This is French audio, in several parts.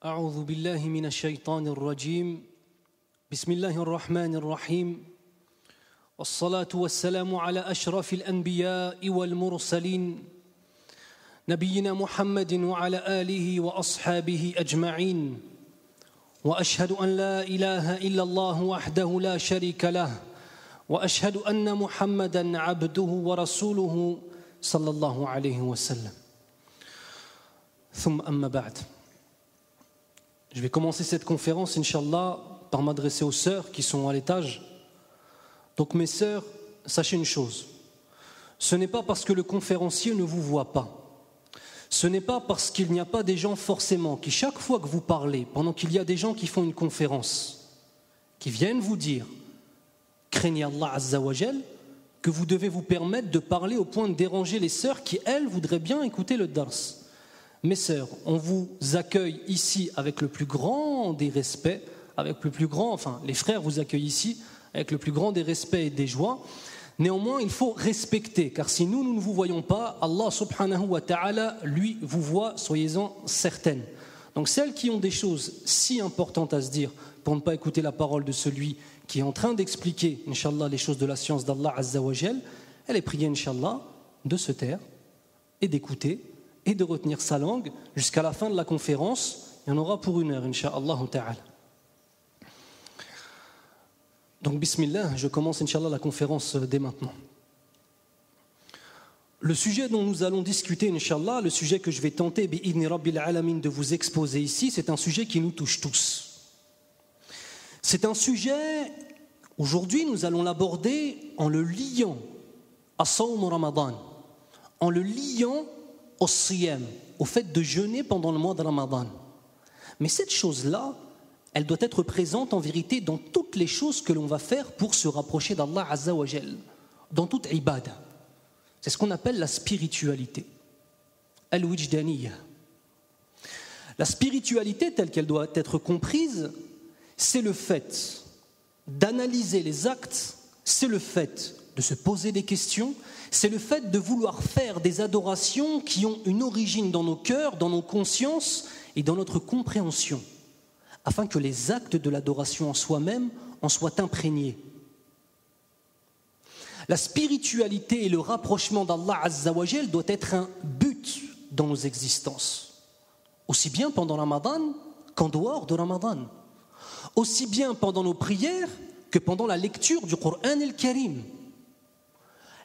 أعوذ بالله من الشيطان الرجيم بسم الله الرحمن الرحيم والصلاة والسلام على أشرف الأنبياء والمرسلين نبينا محمد وعلى آله وأصحابه أجمعين وأشهد أن لا إله إلا الله وحده لا شريك له وأشهد أن محمدًا عبده ورسوله صلى الله عليه وسلم ثم أما بعد. Je vais commencer cette conférence, Inch'Allah, par m'adresser aux sœurs qui sont à l'étage. Donc mes sœurs, sachez une chose, ce n'est pas parce que le conférencier ne vous voit pas, ce n'est pas parce qu'il n'y a pas des gens forcément qui, chaque fois que vous parlez, pendant qu'il y a des gens qui font une conférence, qui viennent vous dire « Craignez Allah Azza wa Jal », que vous devez vous permettre de parler au point de déranger les sœurs qui, elles, voudraient bien écouter le dars. Mes sœurs, on vous accueille ici avec le plus grand des respects, les frères vous accueillent ici avec le plus grand des respects et des joies. Néanmoins, il faut respecter, car si nous ne vous voyons pas, Allah subhanahu wa ta'ala, lui, vous voit, soyez-en certaines. Donc celles qui ont des choses si importantes à se dire pour ne pas écouter la parole de celui qui est en train d'expliquer, Inch'Allah, les choses de la science d'Allah Azza wa Jal, elle est priée, Inch'Allah, de se taire et d'écouter et de retenir sa langue jusqu'à la fin de la conférence. Il y en aura pour 1 heure, Inch'Allah ta'ala. Donc, bismillah, je commence, Inch'Allah, la conférence dès maintenant. Le sujet dont nous allons discuter, Inch'Allah, le sujet que je vais tenter, bi'idni rabbil alamin, de vous exposer ici, c'est un sujet qui nous touche tous. C'est un sujet, aujourd'hui, nous allons l'aborder en le liant à Sawm Ramadan, en le liant au siyam, au fait de jeûner pendant le mois de Ramadan. Mais cette chose-là, elle doit être présente en vérité dans toutes les choses que l'on va faire pour se rapprocher d'Allah Azza wa Jal, dans toute ibada. C'est ce qu'on appelle la spiritualité, al-wijdaniyya. La spiritualité telle qu'elle doit être comprise, c'est le fait d'analyser les actes, c'est le fait de se poser des questions, c'est le fait de vouloir faire des adorations qui ont une origine dans nos cœurs, dans nos consciences et dans notre compréhension, afin que les actes de l'adoration en soi-même en soient imprégnés. La spiritualité et le rapprochement d'Allah Azza wa Jal doit être un but dans nos existences, aussi bien pendant Ramadan qu'en dehors de Ramadan, aussi bien pendant nos prières que pendant la lecture du Coran el-Karim.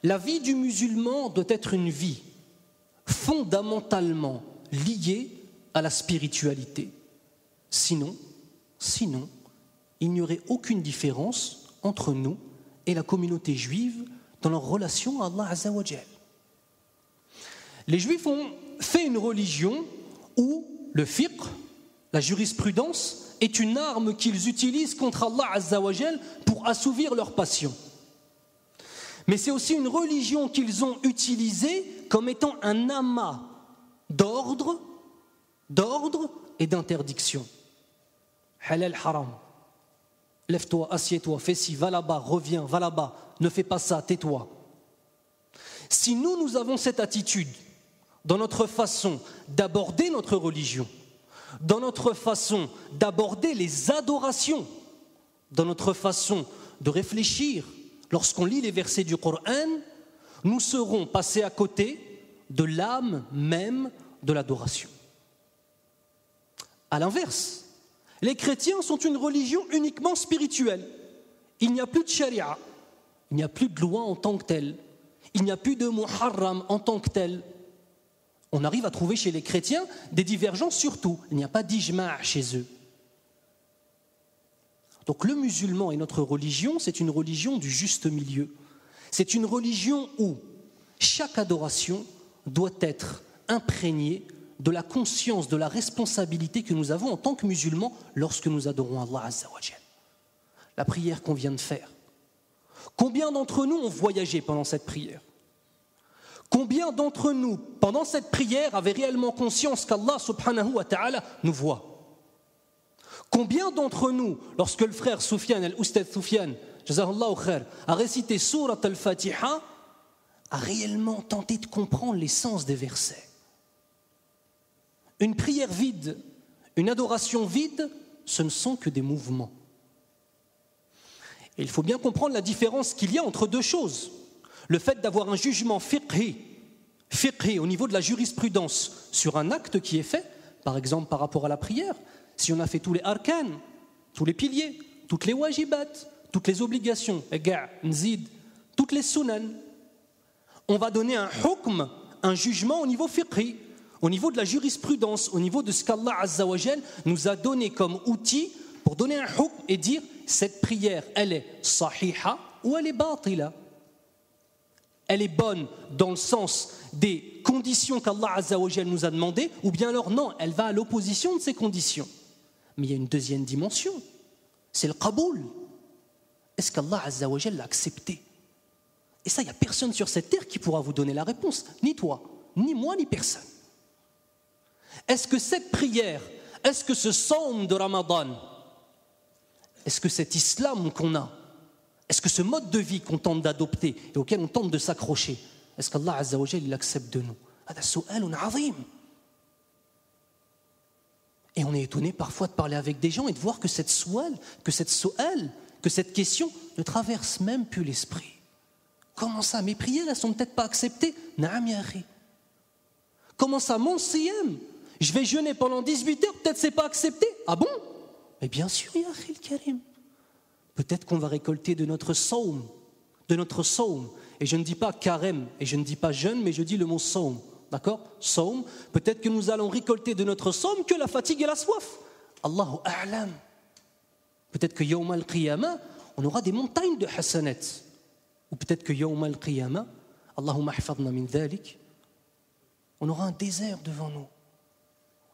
La vie du musulman doit être une vie fondamentalement liée à la spiritualité. Sinon, il n'y aurait aucune différence entre nous et la communauté juive dans leur relation à Allah Azza wa Jal. Les juifs ont fait une religion où le fiqh, la jurisprudence, est une arme qu'ils utilisent contre Allah Azza wa Jal pour assouvir leur passion. Mais c'est aussi une religion qu'ils ont utilisée comme étant un amas d'ordre et d'interdiction. Halal, haram. Lève-toi, assieds-toi, fais ci, va là-bas, reviens, va là-bas, ne fais pas ça, tais-toi. Si nous avons cette attitude dans notre façon d'aborder notre religion, dans notre façon d'aborder les adorations, dans notre façon de réfléchir, lorsqu'on lit les versets du Coran, nous serons passés à côté de l'âme même de l'adoration. À l'inverse, les chrétiens sont une religion uniquement spirituelle. Il n'y a plus de charia, il n'y a plus de loi en tant que telle, il n'y a plus de muharram en tant que tel. On arrive à trouver chez les chrétiens des divergences sur tout. Il n'y a pas d'ijma' chez eux. Donc le musulman et notre religion, c'est une religion du juste milieu. C'est une religion où chaque adoration doit être imprégnée de la conscience, de la responsabilité que nous avons en tant que musulmans lorsque nous adorons Allah Azza wa Jal. La prière qu'on vient de faire. Combien d'entre nous ont voyagé pendant cette prière? Combien d'entre nous, pendant cette prière, avaient réellement conscience qu'Allah subhanahu wa ta'ala nous voit? Combien d'entre nous, lorsque le frère Soufiane, Al-Oustad Soufiane, Jazahullahu khair, a récité Surat al-Fatiha, a réellement tenté de comprendre l'essence des versets? Une prière vide, une adoration vide, ce ne sont que des mouvements. Et il faut bien comprendre la différence qu'il y a entre deux choses. Le fait d'avoir un jugement fiqhi au niveau de la jurisprudence sur un acte qui est fait, par exemple par rapport à la prière, si on a fait tous les arkan, tous les piliers, toutes les wajibat, toutes les obligations, nzid, toutes les sunan, on va donner un hukm, un jugement au niveau fiqhi, au niveau de la jurisprudence, au niveau de ce qu'Allah Azza wa Jal nous a donné comme outil pour donner un hukm et dire cette prière, elle est sahiha ou elle est batila. Elle est bonne dans le sens des conditions qu'Allah Azza wa Jal nous a demandées, ou bien alors non, elle va à l'opposition de ces conditions. Mais il y a une deuxième dimension, c'est le qaboul. Est-ce qu'Allah Azza wa Jal l'a accepté? Et ça, il n'y a personne sur cette terre qui pourra vous donner la réponse, ni toi, ni moi, ni personne. Est-ce que cette prière, est-ce que ce saum de Ramadan, est-ce que cet islam qu'on a, est-ce que ce mode de vie qu'on tente d'adopter et auquel on tente de s'accrocher, est-ce qu'Allah Azza wa Jal il accepte de nous? هذا سؤال عظيم. Et on est étonné parfois de parler avec des gens et de voir que cette question ne traverse même plus l'esprit. Comment ça? Mes prières, elles ne sont peut-être pas acceptées? Naam ya akhi. Comment ça? Mon siyam, je vais jeûner pendant 18 heures, peut-être c'est pas accepté? Ah bon? Mais bien sûr, ya akhi al-karim. Peut-être qu'on va récolter de notre saum. Et je ne dis pas carême, et je ne dis pas jeûne, mais je dis le mot saum. D'accord? Saum. Peut-être que nous allons récolter de notre saum que la fatigue et la soif. Allahu a'lam. Peut-être que yawm al-qiyamah, on aura des montagnes de hasanat. Ou peut-être que yawm al-qiyamah, Allahumma hafadna min dhalik, on aura un désert devant nous.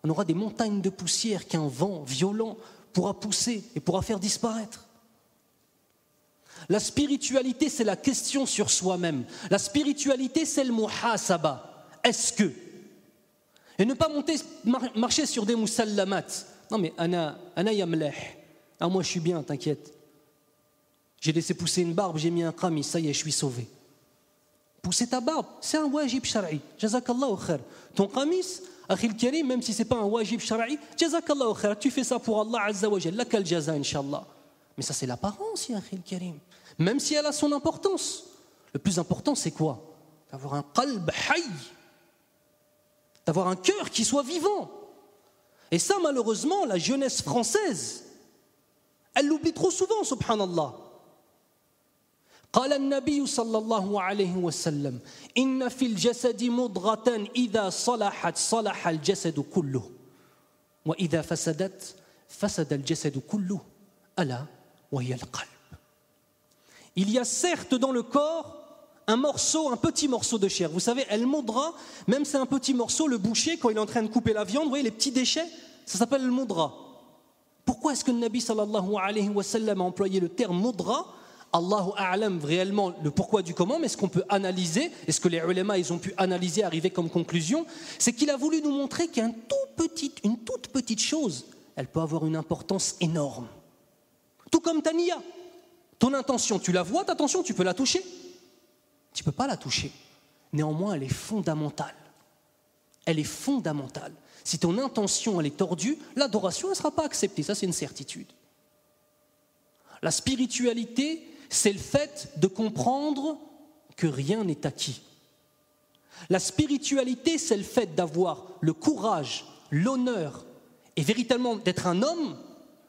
On aura des montagnes de poussière qu'un vent violent pourra pousser et pourra faire disparaître. La spiritualité, c'est la question sur soi-même. La spiritualité, c'est le muhasaba. Est-ce que? Et ne pas marcher sur des musallamat. Non mais ana yamlah. Ah, moi je suis bien, t'inquiète. J'ai laissé pousser une barbe, j'ai mis un qamis, ça y est, je suis sauvé. Pousser ta barbe, c'est un wajib shar'i. Jazakallahu khair. Ton qamis, akhil karim, même si c'est pas un wajib shar'i, jazakallahu khair. Tu fais ça pour Allah Azza wa Jalla, lakal jaza inshallah. Mais ça c'est l'apparence, ya akhil karim. Même si elle a son importance. Le plus important c'est quoi? D'avoir un qalb hayy. D'avoir un cœur qui soit vivant. Et ça malheureusement, la jeunesse française, elle l'oublie trop souvent, subhanallah. قال النبي صلى الله عليه وسلم إن في الجسد مضغة إذا صلحت صلح الجسد كله وإذا فسدت فسد الجسد كله ألا وهي القلب. Il y a certes dans le corps un petit morceau de chair. Vous savez, el modra, même c'est un petit morceau, le boucher, quand il est en train de couper la viande, vous voyez les petits déchets, ça s'appelle le modra. Pourquoi est-ce que le Nabi sallallahu alayhi wa sallam a employé le terme modra? Allahu a'lam réellement le pourquoi du comment, mais ce qu'on peut analyser, et ce que les ulama ils ont pu analyser, arriver comme conclusion, c'est qu'il a voulu nous montrer qu'une toute petite chose, elle peut avoir une importance énorme. Tout comme ta niya. Ton intention, tu la vois, ta intention, tu peux la toucher. Tu ne peux pas la toucher. Néanmoins, elle est fondamentale. Elle est fondamentale. Si ton intention, elle est tordue, l'adoration, elle ne sera pas acceptée. Ça, c'est une certitude. La spiritualité, c'est le fait de comprendre que rien n'est acquis. La spiritualité, c'est le fait d'avoir le courage, l'honneur et véritablement d'être un homme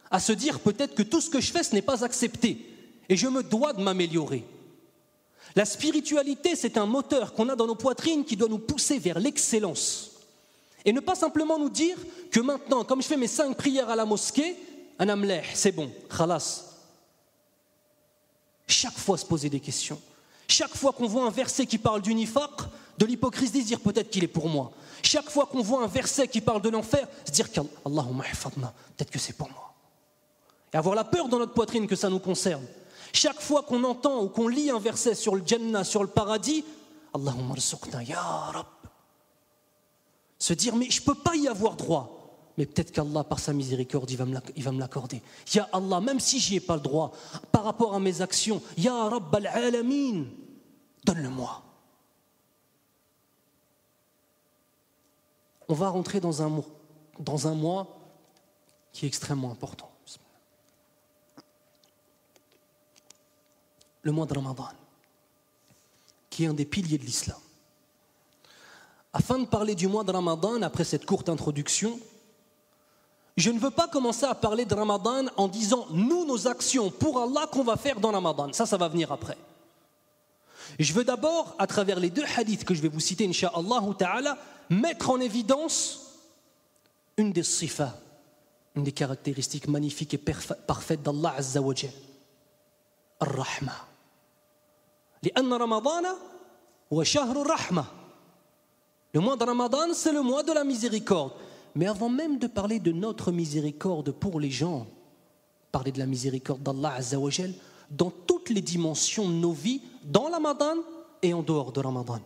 à se dire peut-être que tout ce que je fais, ce n'est pas accepté et je me dois de m'améliorer. La spiritualité, c'est un moteur qu'on a dans nos poitrines qui doit nous pousser vers l'excellence. Et ne pas simplement nous dire que maintenant, comme je fais mes 5 prières à la mosquée, anamleh, c'est bon, khalas. Chaque fois se poser des questions. Chaque fois qu'on voit un verset qui parle du nifaq, de l'hypocrisie, se dire peut-être qu'il est pour moi. Chaque fois qu'on voit un verset qui parle de l'enfer, se dire qu'Allahumma hafadna, peut-être que c'est pour moi. Et avoir la peur dans notre poitrine que ça nous concerne. Chaque fois qu'on entend ou qu'on lit un verset sur le Jannah, sur le paradis, Allahumma rzuqna ya Rabb. Se dire mais je ne peux pas y avoir droit. mais peut-être qu'Allah, par sa miséricorde, il va me l'accorder. Ya Allah, même si j'y ai pas le droit, par rapport à mes actions, Ya Rabb al-Alamin, donne-le-moi. On va rentrer dans un mois qui est extrêmement important. Le mois de Ramadan, qui est un des piliers de l'islam. Afin de parler du mois de Ramadan, après cette courte introduction, je ne veux pas commencer à parler de Ramadan en disant nous, nos actions pour Allah qu'on va faire dans Ramadan. Ça va venir après. Je veux d'abord, à travers les deux hadiths que je vais vous citer, Inch'Allah ta'ala, mettre en évidence une des sifas, une des caractéristiques magnifiques et parfaites d'Allah Azza wa Jal. Ar-Rahma. لأن رمضان هو شهر الرحمة. Le mois de Ramadan, c'est le mois de la miséricorde. Mais avant même de parler de notre miséricorde pour les gens, parler de la miséricorde d'Allah Azza wa Jal dans toutes les dimensions de nos vies, dans Ramadan et en dehors de Ramadan.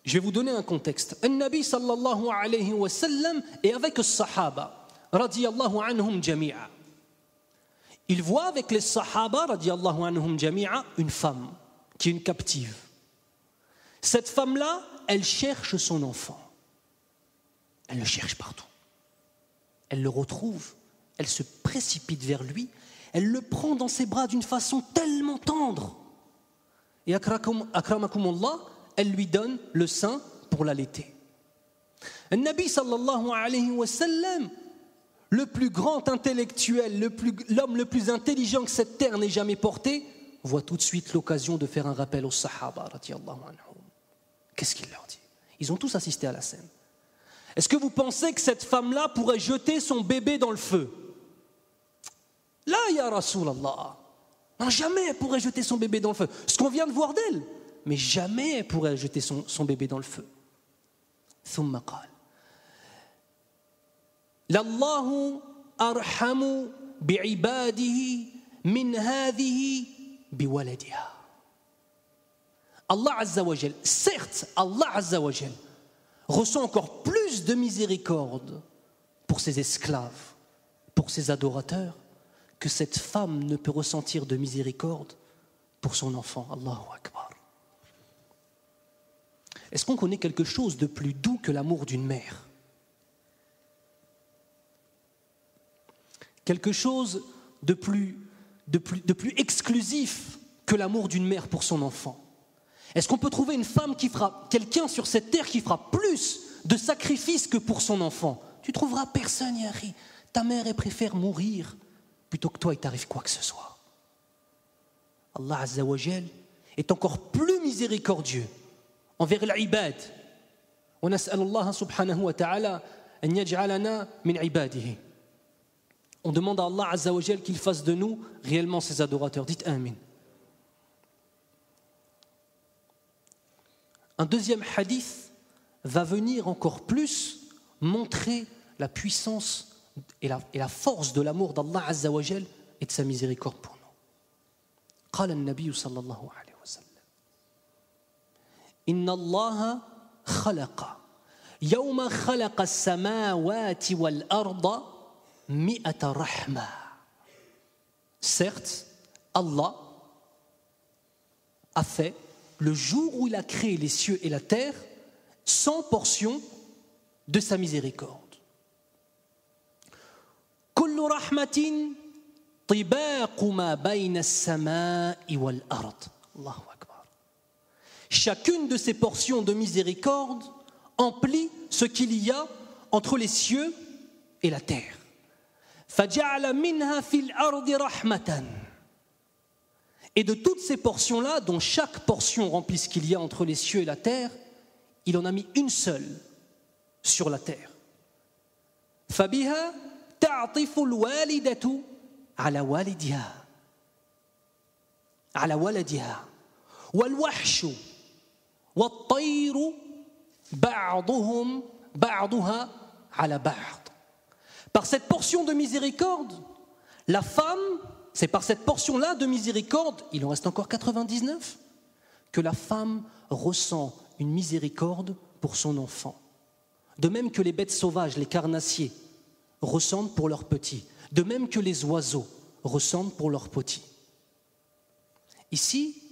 Je vais vous donner un contexte. An-Nabi sallallahu alayhi wa sallam est avec les Sahaba, radiyallahu anhum jami'a. Il voit avec les Sahaba, radiyallahu anhum jami'a, une femme qui est une captive. Cette femme-là, elle cherche son enfant. Elle le cherche partout. Elle le retrouve, elle se précipite vers lui, elle le prend dans ses bras d'une façon tellement tendre. Et akramakumullah, elle lui donne le sein pour l'allaiter. Le Nabi sallallahu alayhi wa sallam, le plus grand intellectuel, l'homme le plus intelligent que cette terre n'ait jamais porté, voit tout de suite l'occasion de faire un rappel aux Sahaba radiyallahu anhum. Qu'est-ce qu'il leur dit? Ils ont tous assisté à la scène. Est-ce que vous pensez que cette femme-là pourrait jeter son bébé dans le feu? Là, ya Rasulallah. Non, jamais elle pourrait jeter son bébé dans le feu. Ce qu'on vient de voir d'elle. Mais jamais elle pourrait jeter son bébé dans le feu. ثم قال لله أرحم بعباده من هذه بولدها. Allah Azza wa Jal, certes, Allah Azza wa Jal ressent encore plus de miséricorde pour ses esclaves, pour ses adorateurs, que cette femme ne peut ressentir de miséricorde pour son enfant. Allahu Akbar. Est-ce qu'on connaît quelque chose de plus doux que l'amour d'une mère? Quelque chose de plus exclusif que l'amour d'une mère pour son enfant? Est-ce qu'on peut trouver une femme quelqu'un sur cette terre qui fera plus de sacrifices que pour son enfant? Tu trouveras personne, Yari. Ta mère, elle préfère mourir plutôt que toi, il t'arrive quoi que ce soit. Allah Azza wa Jal est encore plus miséricordieux envers l'ibad. On nas'al Allah subhanahu wa ta'ala an yaj'alana min ibadihi. On demande à Allah Azza wa Jal qu'il fasse de nous réellement ses adorateurs. Dites Amin. Un deuxième hadith va venir encore plus montrer la puissance et la force de l'amour d'Allah Azza wa Jal et de sa miséricorde pour nous. قال النبي صلى الله عليه وسلم إن الله خلق يوم خلق السماوات والأرض 100 رحمة. Certes, Allah a fait, le jour où il a créé les cieux et la terre, 100 portions de sa miséricorde. كل رحمة طباق ما بين السماء والأرض. الله أكبر. Chacune de ces portions de miséricorde emplit ce qu'il y a entre les cieux et la terre. فجعل منها في الأرض رحمة. Et de toutes ces portions-là, dont chaque portion remplit ce qu'il y a entre les cieux et la terre, il en a mis une seule sur la terre. فبها تعطف الوالدة على ولدها والوحش والطير بعضها على بعض. Par cette portion de miséricorde, la femme, c'est par cette portion-là de miséricorde, il en reste encore 99, que la femme ressent une miséricorde pour son enfant. De même que les bêtes sauvages, les carnassiers, ressentent pour leurs petits. De même que les oiseaux ressentent pour leurs petits. Ici,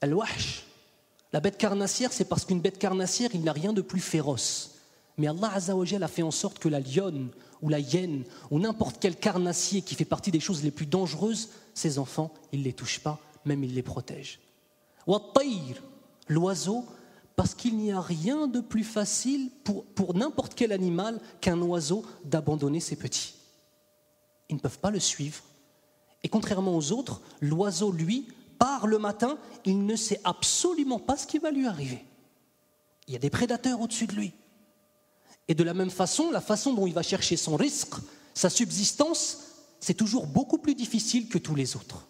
al-wahsh, la bête carnassière, c'est parce qu'une bête carnassière, il n'a rien de plus féroce. Mais Allah Azza wa Jalla a fait en sorte que la lionne ou la hyène ou n'importe quel carnassier qui fait partie des choses les plus dangereuses, ses enfants, il ne les touche pas, même il les protège. Wat-tayr, l'oiseau, parce qu'il n'y a rien de plus facile pour n'importe quel animal qu'un oiseau d'abandonner ses petits. Ils ne peuvent pas le suivre. Et contrairement aux autres, l'oiseau, lui, part le matin, il ne sait absolument pas ce qui va lui arriver. Il y a des prédateurs au-dessus de lui. Et de la même façon, la façon dont il va chercher son risque, sa subsistance, c'est toujours beaucoup plus difficile que tous les autres.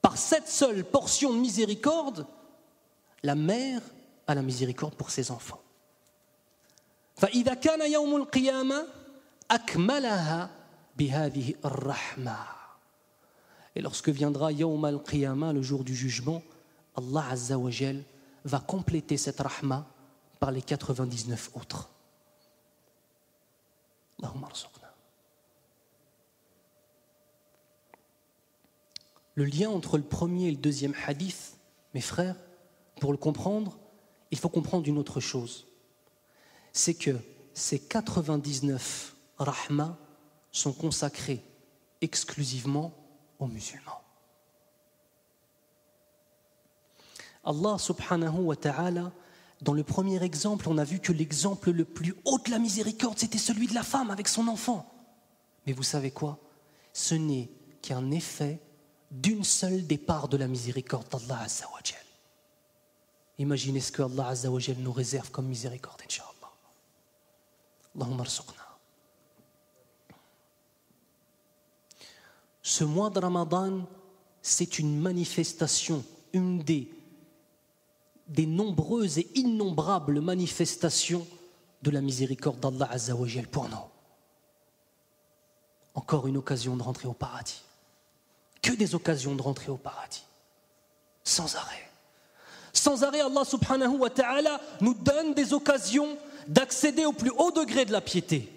Par cette seule portion de miséricorde, la mère a la miséricorde pour ses enfants. فإذا كان يوم القيامة أكملها بهذه الرحمة. Et lorsque viendra Yawm al-Qiyamah, le jour du jugement, Allah Azza wa Jal va compléter cette rahma par les 99 autres. Allahumma arzuqna. Le lien entre le premier et le deuxième hadith, mes frères, pour le comprendre, il faut comprendre une autre chose. C'est que ces 99 rahmas sont consacrés exclusivement aux musulmans. Allah subhanahu wa ta'ala, dans le premier exemple, on a vu que l'exemple le plus haut de la miséricorde, c'était celui de la femme avec son enfant. Mais vous savez quoi? Ce n'est qu'un effet d'une seule des parts de la miséricorde d'Allah Azza wa Jal. Imaginez ce que Allah Azza wa Jal nous réserve comme miséricorde, Inch'Allah. Allahumma arzuqna. Ce mois de Ramadan, c'est une manifestation, une des nombreuses et innombrables manifestations de la miséricorde d'Allah Azza wa Jal pour nous. Encore une occasion de rentrer au paradis. Que des occasions de rentrer au paradis. Sans arrêt. Sans arrêt, Allah subhanahu wa ta'ala nous donne des occasions d'accéder au plus haut degré de la piété.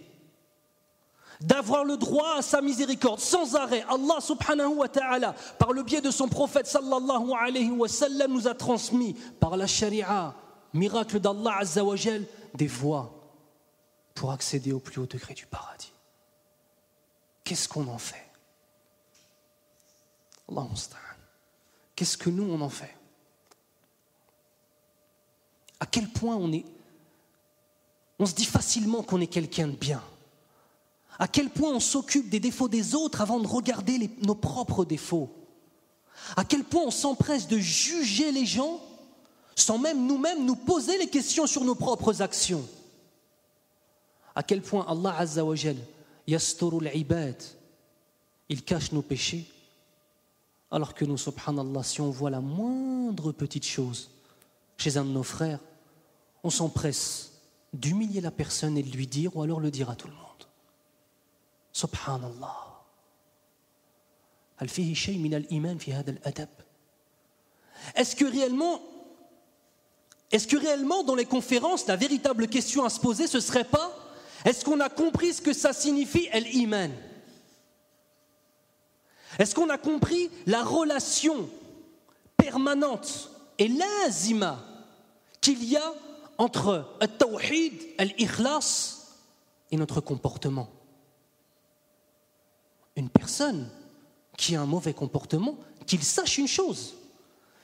D'avoir le droit à sa miséricorde sans arrêt. Allah subhanahu wa ta'ala, par le biais de son prophète sallallahu alayhi wa sallam, nous a transmis par la sharia, miracle d'Allah azza wa jal, des voies pour accéder au plus haut degré du paradis. Qu'est-ce qu'on en fait? Allah musta'an. Qu'est-ce que nous on en fait? À quel point on se dit facilement qu'on est quelqu'un de bien. À quel point on s'occupe des défauts des autres avant de regarder nos propres défauts. À quel point on s'empresse de juger les gens sans même nous-mêmes nous poser les questions sur nos propres actions. À quel point Allah Azza wa Jal yasturu al-ibad, il cache nos péchés, alors que nous, subhanallah, si on voit la moindre petite chose chez un de nos frères, on s'empresse d'humilier la personne et de lui dire, ou alors le dire à tout le monde. Subhanallah. Hal fihi shay min al-iman fi hada al-adab. Est-ce que réellement dans les conférences, la véritable question à se poser, ce serait pas, est-ce qu'on a compris ce que ça signifie al-iman? Est-ce qu'on a compris la relation permanente et lazima qu'il y a entre al-tawhid, al-ikhlas et notre comportement? Une personne qui a un mauvais comportement, qu'il sache une chose,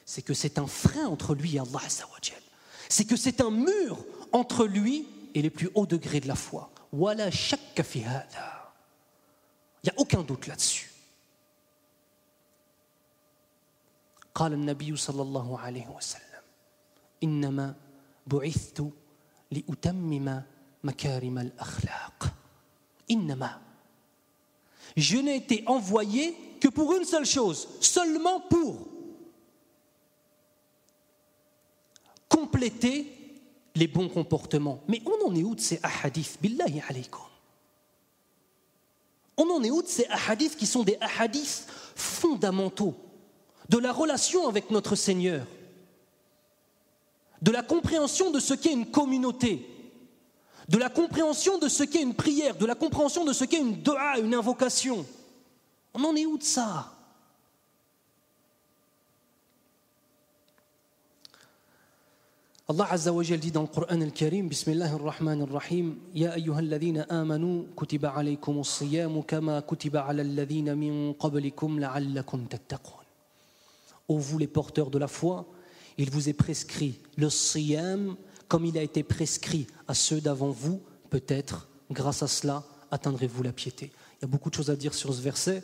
c'est que c'est un frein entre lui et Allah Azza wa Jal. C'est que c'est un mur entre lui et les plus hauts degrés de la foi. Wala shakka fi hada. Il n'y a aucun doute là-dessus. قال النبي صلى الله عليه وسلم إنما بعثت لأتمم مكارم الأخلاق. إنما. Je n'ai été envoyé que pour une seule chose, seulement pour compléter les bons comportements. Mais on en est où de ces ahadiths? Billahi alaykum. On en est où de ces ahadiths qui sont des ahadiths fondamentaux de la relation avec notre Seigneur, de la compréhension de ce qu'est une communauté, de la compréhension de ce qu'est une prière, de la compréhension de ce qu'est une dua, une invocation. On en est où de ça? Allah Azza wa Jal dit dans le Coran al-Karim, Bismillahir Rahmanir Rahim, Ya ayyuhalladhina amanu kutiba alaykumus siyamu kama kutiba alal ladhina min qablikum la'allakum tattaqun. Ô vous les porteurs de la foi, il vous est prescrit le siyam comme il a été prescrit à ceux d'avant vous, peut-être grâce à cela atteindrez-vous la piété. Il y a beaucoup de choses à dire sur ce verset.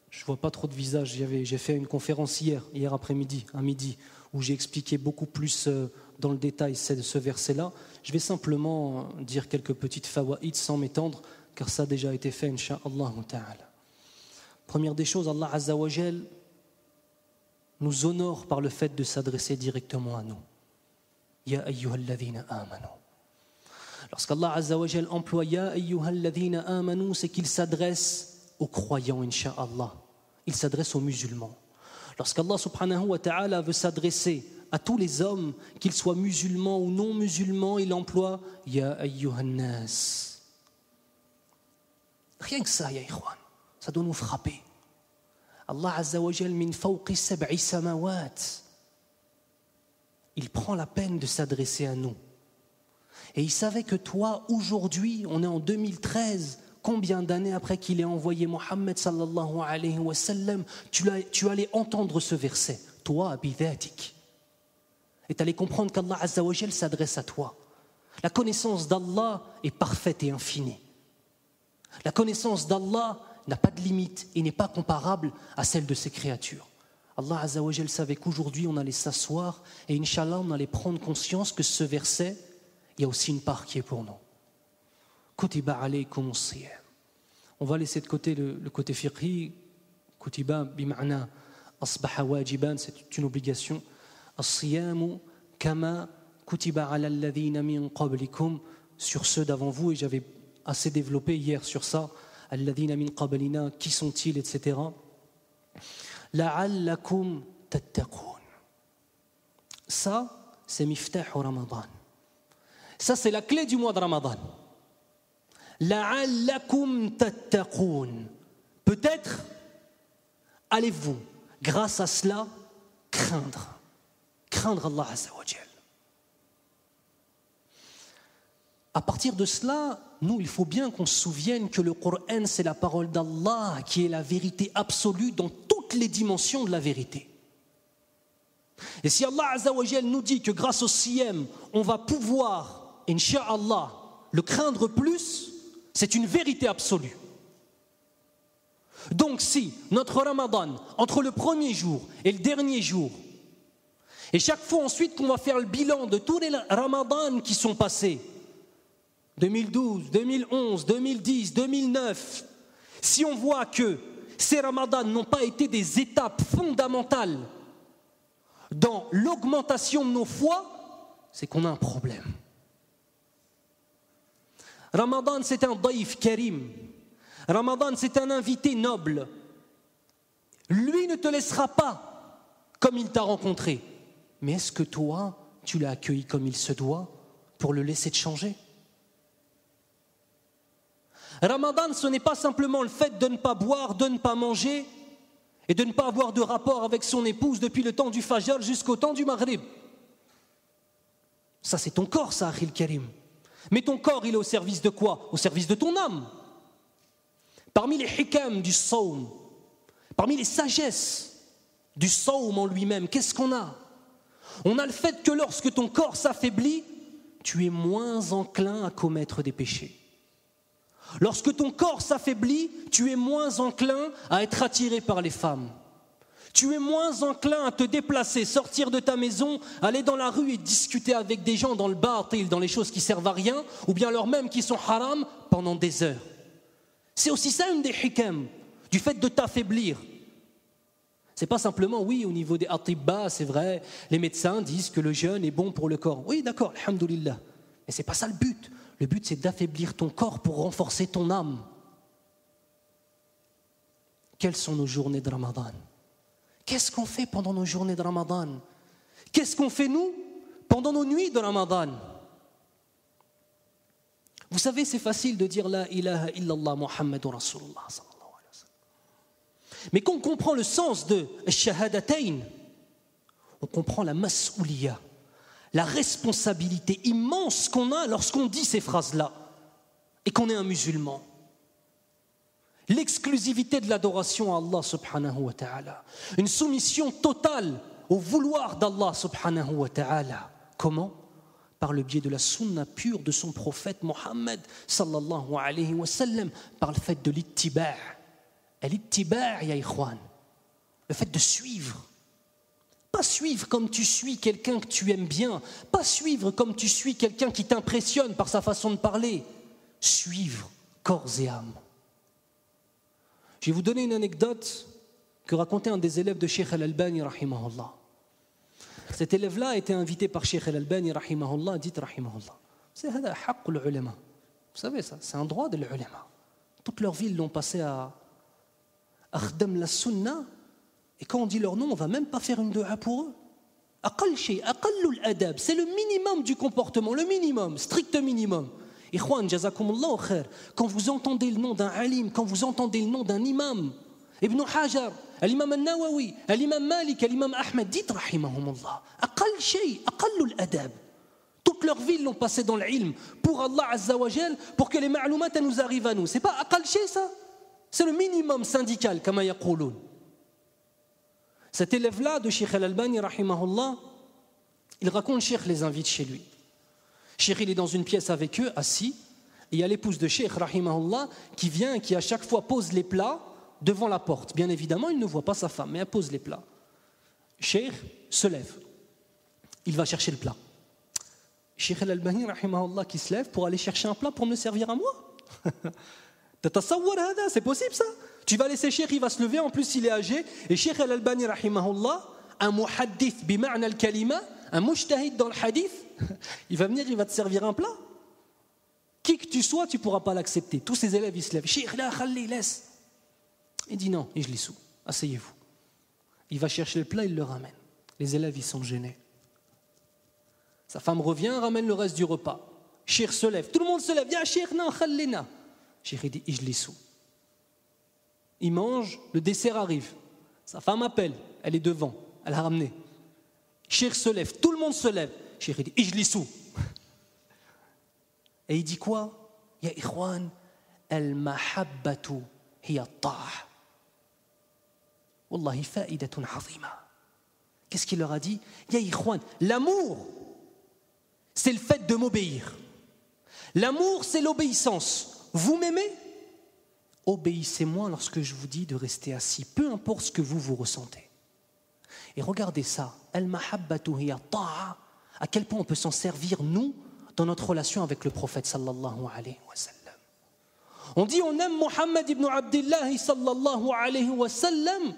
Je ne vois pas trop de visages. J'ai fait une conférence hier après-midi, à midi, où j'ai expliqué beaucoup plus dans le détail ce verset-là. Je vais simplement dire quelques petites fawaïd sans m'étendre, car ça a déjà été fait, incha'Allah ta'ala. Première des choses, Allah Azza wa Jal nous honore par le fait de s'adresser directement à nous. Ya ayyuhalladhina amanu. Lorsqu'Allah Azza wa Jal emploie Ya ayyuhalladhina amanu, c'est qu'il s'adresse aux croyants, incha'Allah. Il s'adresse aux musulmans. Lorsqu'Allah subhanahu wa ta'ala veut s'adresser à tous les hommes, qu'ils soient musulmans ou non musulmans, il emploie Ya ayyuhannas. Rien que ça, ya ikhwan, ça doit nous frapper. Allah Azza wa Jal min fawqi sab'i samawat. Il prend la peine de s'adresser à nous. Et il savait que toi, aujourd'hui, on est en 2013, combien d'années après qu'il ait envoyé Mohammed sallallahu alayhi wa sallam, tu allais entendre ce verset, toi, bidhatik. Et tu allais comprendre qu'Allah Azza wa Jal s'adresse à toi. La connaissance d'Allah est parfaite et infinie. La connaissance d'Allah n'a pas de limite et n'est pas comparable à celle de ses créatures. Allah Azza wa Jal savait qu'aujourd'hui on allait s'asseoir et Inch'Allah on allait prendre conscience que ce verset, il y a aussi une part qui est pour nous. Kutiba alaykum as-siyam. On va laisser de côté le côté fiqhi. Kutiba bima'na asbaha wajiban, c'est une obligation. As-siyamu kama kutiba ala alladhina min qablikum, sur ceux d'avant vous, et j'avais assez développé hier sur ça. Alladhina min qablina, qui sont-ils, etc. La'allakum tattaqun. Ça, c'est miftah Ramadan. Ça, c'est la clé du mois de Ramadan. La'allakum tattaqun. Peut-être allez-vous, grâce à cela, craindre Allah Azza wa Jal. À partir de cela, nous, il faut bien qu'on se souvienne que le Coran, c'est la parole d'Allah qui est la vérité absolue dans toutes les dimensions de la vérité. Et si Allah Azza wa Jal nous dit que grâce au siyam, on va pouvoir, incha'Allah, le craindre plus, c'est une vérité absolue. Donc si notre Ramadan, entre le premier jour et le dernier jour, et chaque fois ensuite qu'on va faire le bilan de tous les Ramadans qui sont passés, 2012, 2011, 2010, 2009, si on voit que ces Ramadans n'ont pas été des étapes fondamentales dans l'augmentation de nos foi, c'est qu'on a un problème. Ramadan, c'est un daïf karim. Ramadan, c'est un invité noble. Lui ne te laissera pas comme il t'a rencontré. Mais est-ce que toi, tu l'as accueilli comme il se doit pour le laisser te changer ? Ramadan, ce n'est pas simplement le fait de ne pas boire, de ne pas manger et de ne pas avoir de rapport avec son épouse depuis le temps du Fajr jusqu'au temps du Maghrib. Ça, c'est ton corps, ça, Akhil Karim. Mais ton corps, il est au service de quoi ? Au service de ton âme. Parmi les hikam du sawm, parmi les sagesses du sawm en lui-même, qu'est-ce qu'on a ? On a le fait que lorsque ton corps s'affaiblit, tu es moins enclin à commettre des péchés. Lorsque ton corps s'affaiblit, tu es moins enclin à être attiré par les femmes. Tu es moins enclin à te déplacer, sortir de ta maison, aller dans la rue et discuter avec des gens dans le batil, dans les choses qui servent à rien, ou bien alors même qui sont haram pendant des heures. C'est aussi ça une des hikam, du fait de t'affaiblir. C'est pas simplement, oui, au niveau des atibba, c'est vrai, les médecins disent que le jeûne est bon pour le corps. Oui, d'accord, alhamdoulilah. Mais c'est pas ça le but. Le but, c'est d'affaiblir ton corps pour renforcer ton âme. Quelles sont nos journées de Ramadan ? Qu'est-ce qu'on fait pendant nos journées de Ramadan ? Qu'est-ce qu'on fait, nous, pendant nos nuits de Ramadan. Vous savez, c'est facile de dire La ilaha illallah Muhammadur Rasulullah sallallahu alayhi wa sallam. Mais quand on comprend le sens de Shahadatayn, on comprend la mas'ouliya, la responsabilité immense qu'on a lorsqu'on dit ces phrases-là et qu'on est un musulman. L'exclusivité de l'adoration à Allah subhanahu wa ta'ala, une soumission totale au vouloir d'Allah subhanahu wa ta'ala. Comment? Par le biais de la sunna pure de son prophète Mohammed sallallahu alayhi wa sallam, par le fait de l'ittiba'. L'ittiba' ya ikhwan, le fait de suivre. Pas suivre comme tu suis quelqu'un que tu aimes bien, pas suivre comme tu suis quelqu'un qui t'impressionne par sa façon de parler. Suivre corps et âme. Je vais vous donner une anecdote que racontait un des élèves de Cheikh Al-Albani rahimahullah. Cet élève-là a été invité par Cheikh Al-Albani rahimahullah, dit rahimahullah. C'est hada haqq al-ulama. Vous savez ça, c'est un droit de l'ulama. Toute leur vie, ils l'ont passé à akhdam la sunna, et quand on dit leur nom, on ne va même pas faire une dua pour eux. Aqall shay, aqallul adab, c'est le minimum du comportement, le minimum, strict minimum. Ikhwan, jazakumullahu khair, quand vous entendez le nom d'un alim, quand vous entendez le nom d'un imam, Ibn Hajar, l'imam al-Nawawi, l'imam Malik, l'imam Ahmed, dites rahimahumullah, aqall shay, aqallul adab. Toute leur vie, ils l'ont passé dans l'ilm pour Allah Azza wa Jal, pour que les ma'loumat nous arrivent à nous. C'est pas aqall shay ça, c'est le minimum syndical, kama yaqouloun. Cet élève-là de Cheikh Al-Albani rahimahullah, il raconte, Cheikh les invite chez lui. Cheikh il est dans une pièce avec eux, assis, et il y a l'épouse de Cheikh rahimahullah qui vient et qui à chaque fois pose les plats devant la porte. Bien évidemment, il ne voit pas sa femme, mais elle pose les plats. Cheikh se lève, il va chercher le plat. Cheikh Al-Albani rahimahullah qui se lève pour aller chercher un plat pour me servir à moi. C'est possible ça? Tu vas laisser Cheikh, il va se lever, en plus il est âgé, et Cheikh Al-Albani rahimahullah, un muhaddith bima'na al-kalima, un mujtahid dans le hadith, il va venir, il va te servir un plat. Qui que tu sois, tu ne pourras pas l'accepter. Tous ses élèves, ils se lèvent. Cheikh, là, khalli, laisse. Il dit non, et je l'ai sous. Asseyez-vous. Il va chercher le plat, il le ramène. Les élèves, ils sont gênés. Sa femme revient, ramène le reste du repas. Cheikh se lève. Tout le monde se lève. Ya Cheikh, non, khallina. Cheikh, il dit, je l'ai sous. Il mange, le dessert arrive. Sa femme appelle, elle est devant, elle a ramené. Cheikh se lève, tout le monde se lève. Cheikh il dit, ijlisou. Et il dit quoi? Ya ikhwan, al-mahabbatu hiya at-ta'a. Wallahi fa'idatun 'azima. Qu'est-ce qu'il leur a dit? Ya ikhwan, l'amour, c'est le fait de m'obéir. L'amour, c'est l'obéissance. Vous m'aimez? Obéissez-moi lorsque je vous dis de rester assis, peu importe ce que vous ressentez. Et regardez ça, al-mahabbatu hiya ta'a, à quel point on peut s'en servir, nous, dans notre relation avec le prophète sallallahu alayhi wa sallam. On dit on aime Muhammad ibn Abdillah sallallahu alayhi wa sallam,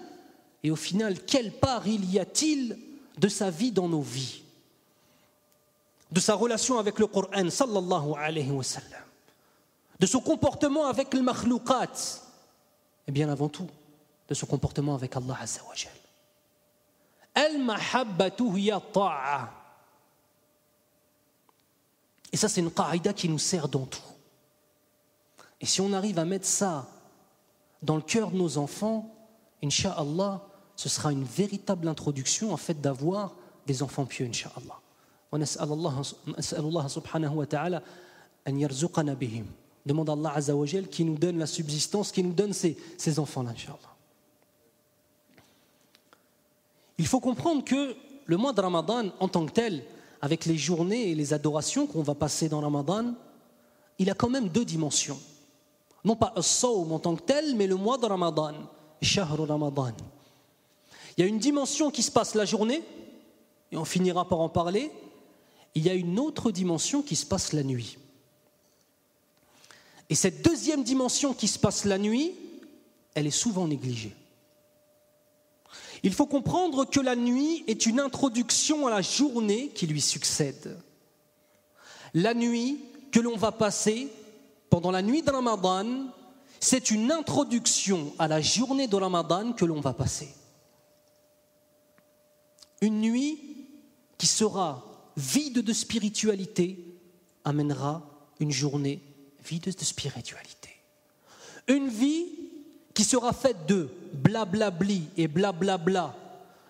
et au final, quelle part il y a-t-il de sa vie dans nos vies, de sa relation avec le Coran sallallahu alayhi wa sallam, de son comportement avec le makhlouqat, et bien avant tout, de son comportement avec Allah Azza wa Jal. Al-mahabbatu hiya ta'a. Et ça, c'est une qaïda qui nous sert dans tout. Et si on arrive à mettre ça dans le cœur de nos enfants, Inch'Allah, ce sera une véritable introduction en fait d'avoir des enfants pieux, Inch'Allah. Wa nas'alullah subhanahu wa ta'ala an yarzuqana bihim. Demande à Allah Azza wa Jal qui nous donne la subsistance, qui nous donne ces enfants-là, Inch'Allah. Il faut comprendre que le mois de Ramadan, en tant que tel, avec les journées et les adorations qu'on va passer dans Ramadan, il a quand même deux dimensions. Non pas as-sawm en tant que tel, mais le mois de Ramadan, Shahru Ramadan. Il y a une dimension qui se passe la journée, et on finira par en parler. Il y a une autre dimension qui se passe la nuit. Et cette deuxième dimension qui se passe la nuit, elle est souvent négligée. Il faut comprendre que la nuit est une introduction à la journée qui lui succède. La nuit que l'on va passer pendant la nuit de Ramadan, c'est une introduction à la journée de Ramadan que l'on va passer. Une nuit qui sera vide de spiritualité amènera une journée vide de spiritualité. Une vie qui sera faite de blablabli et blablabla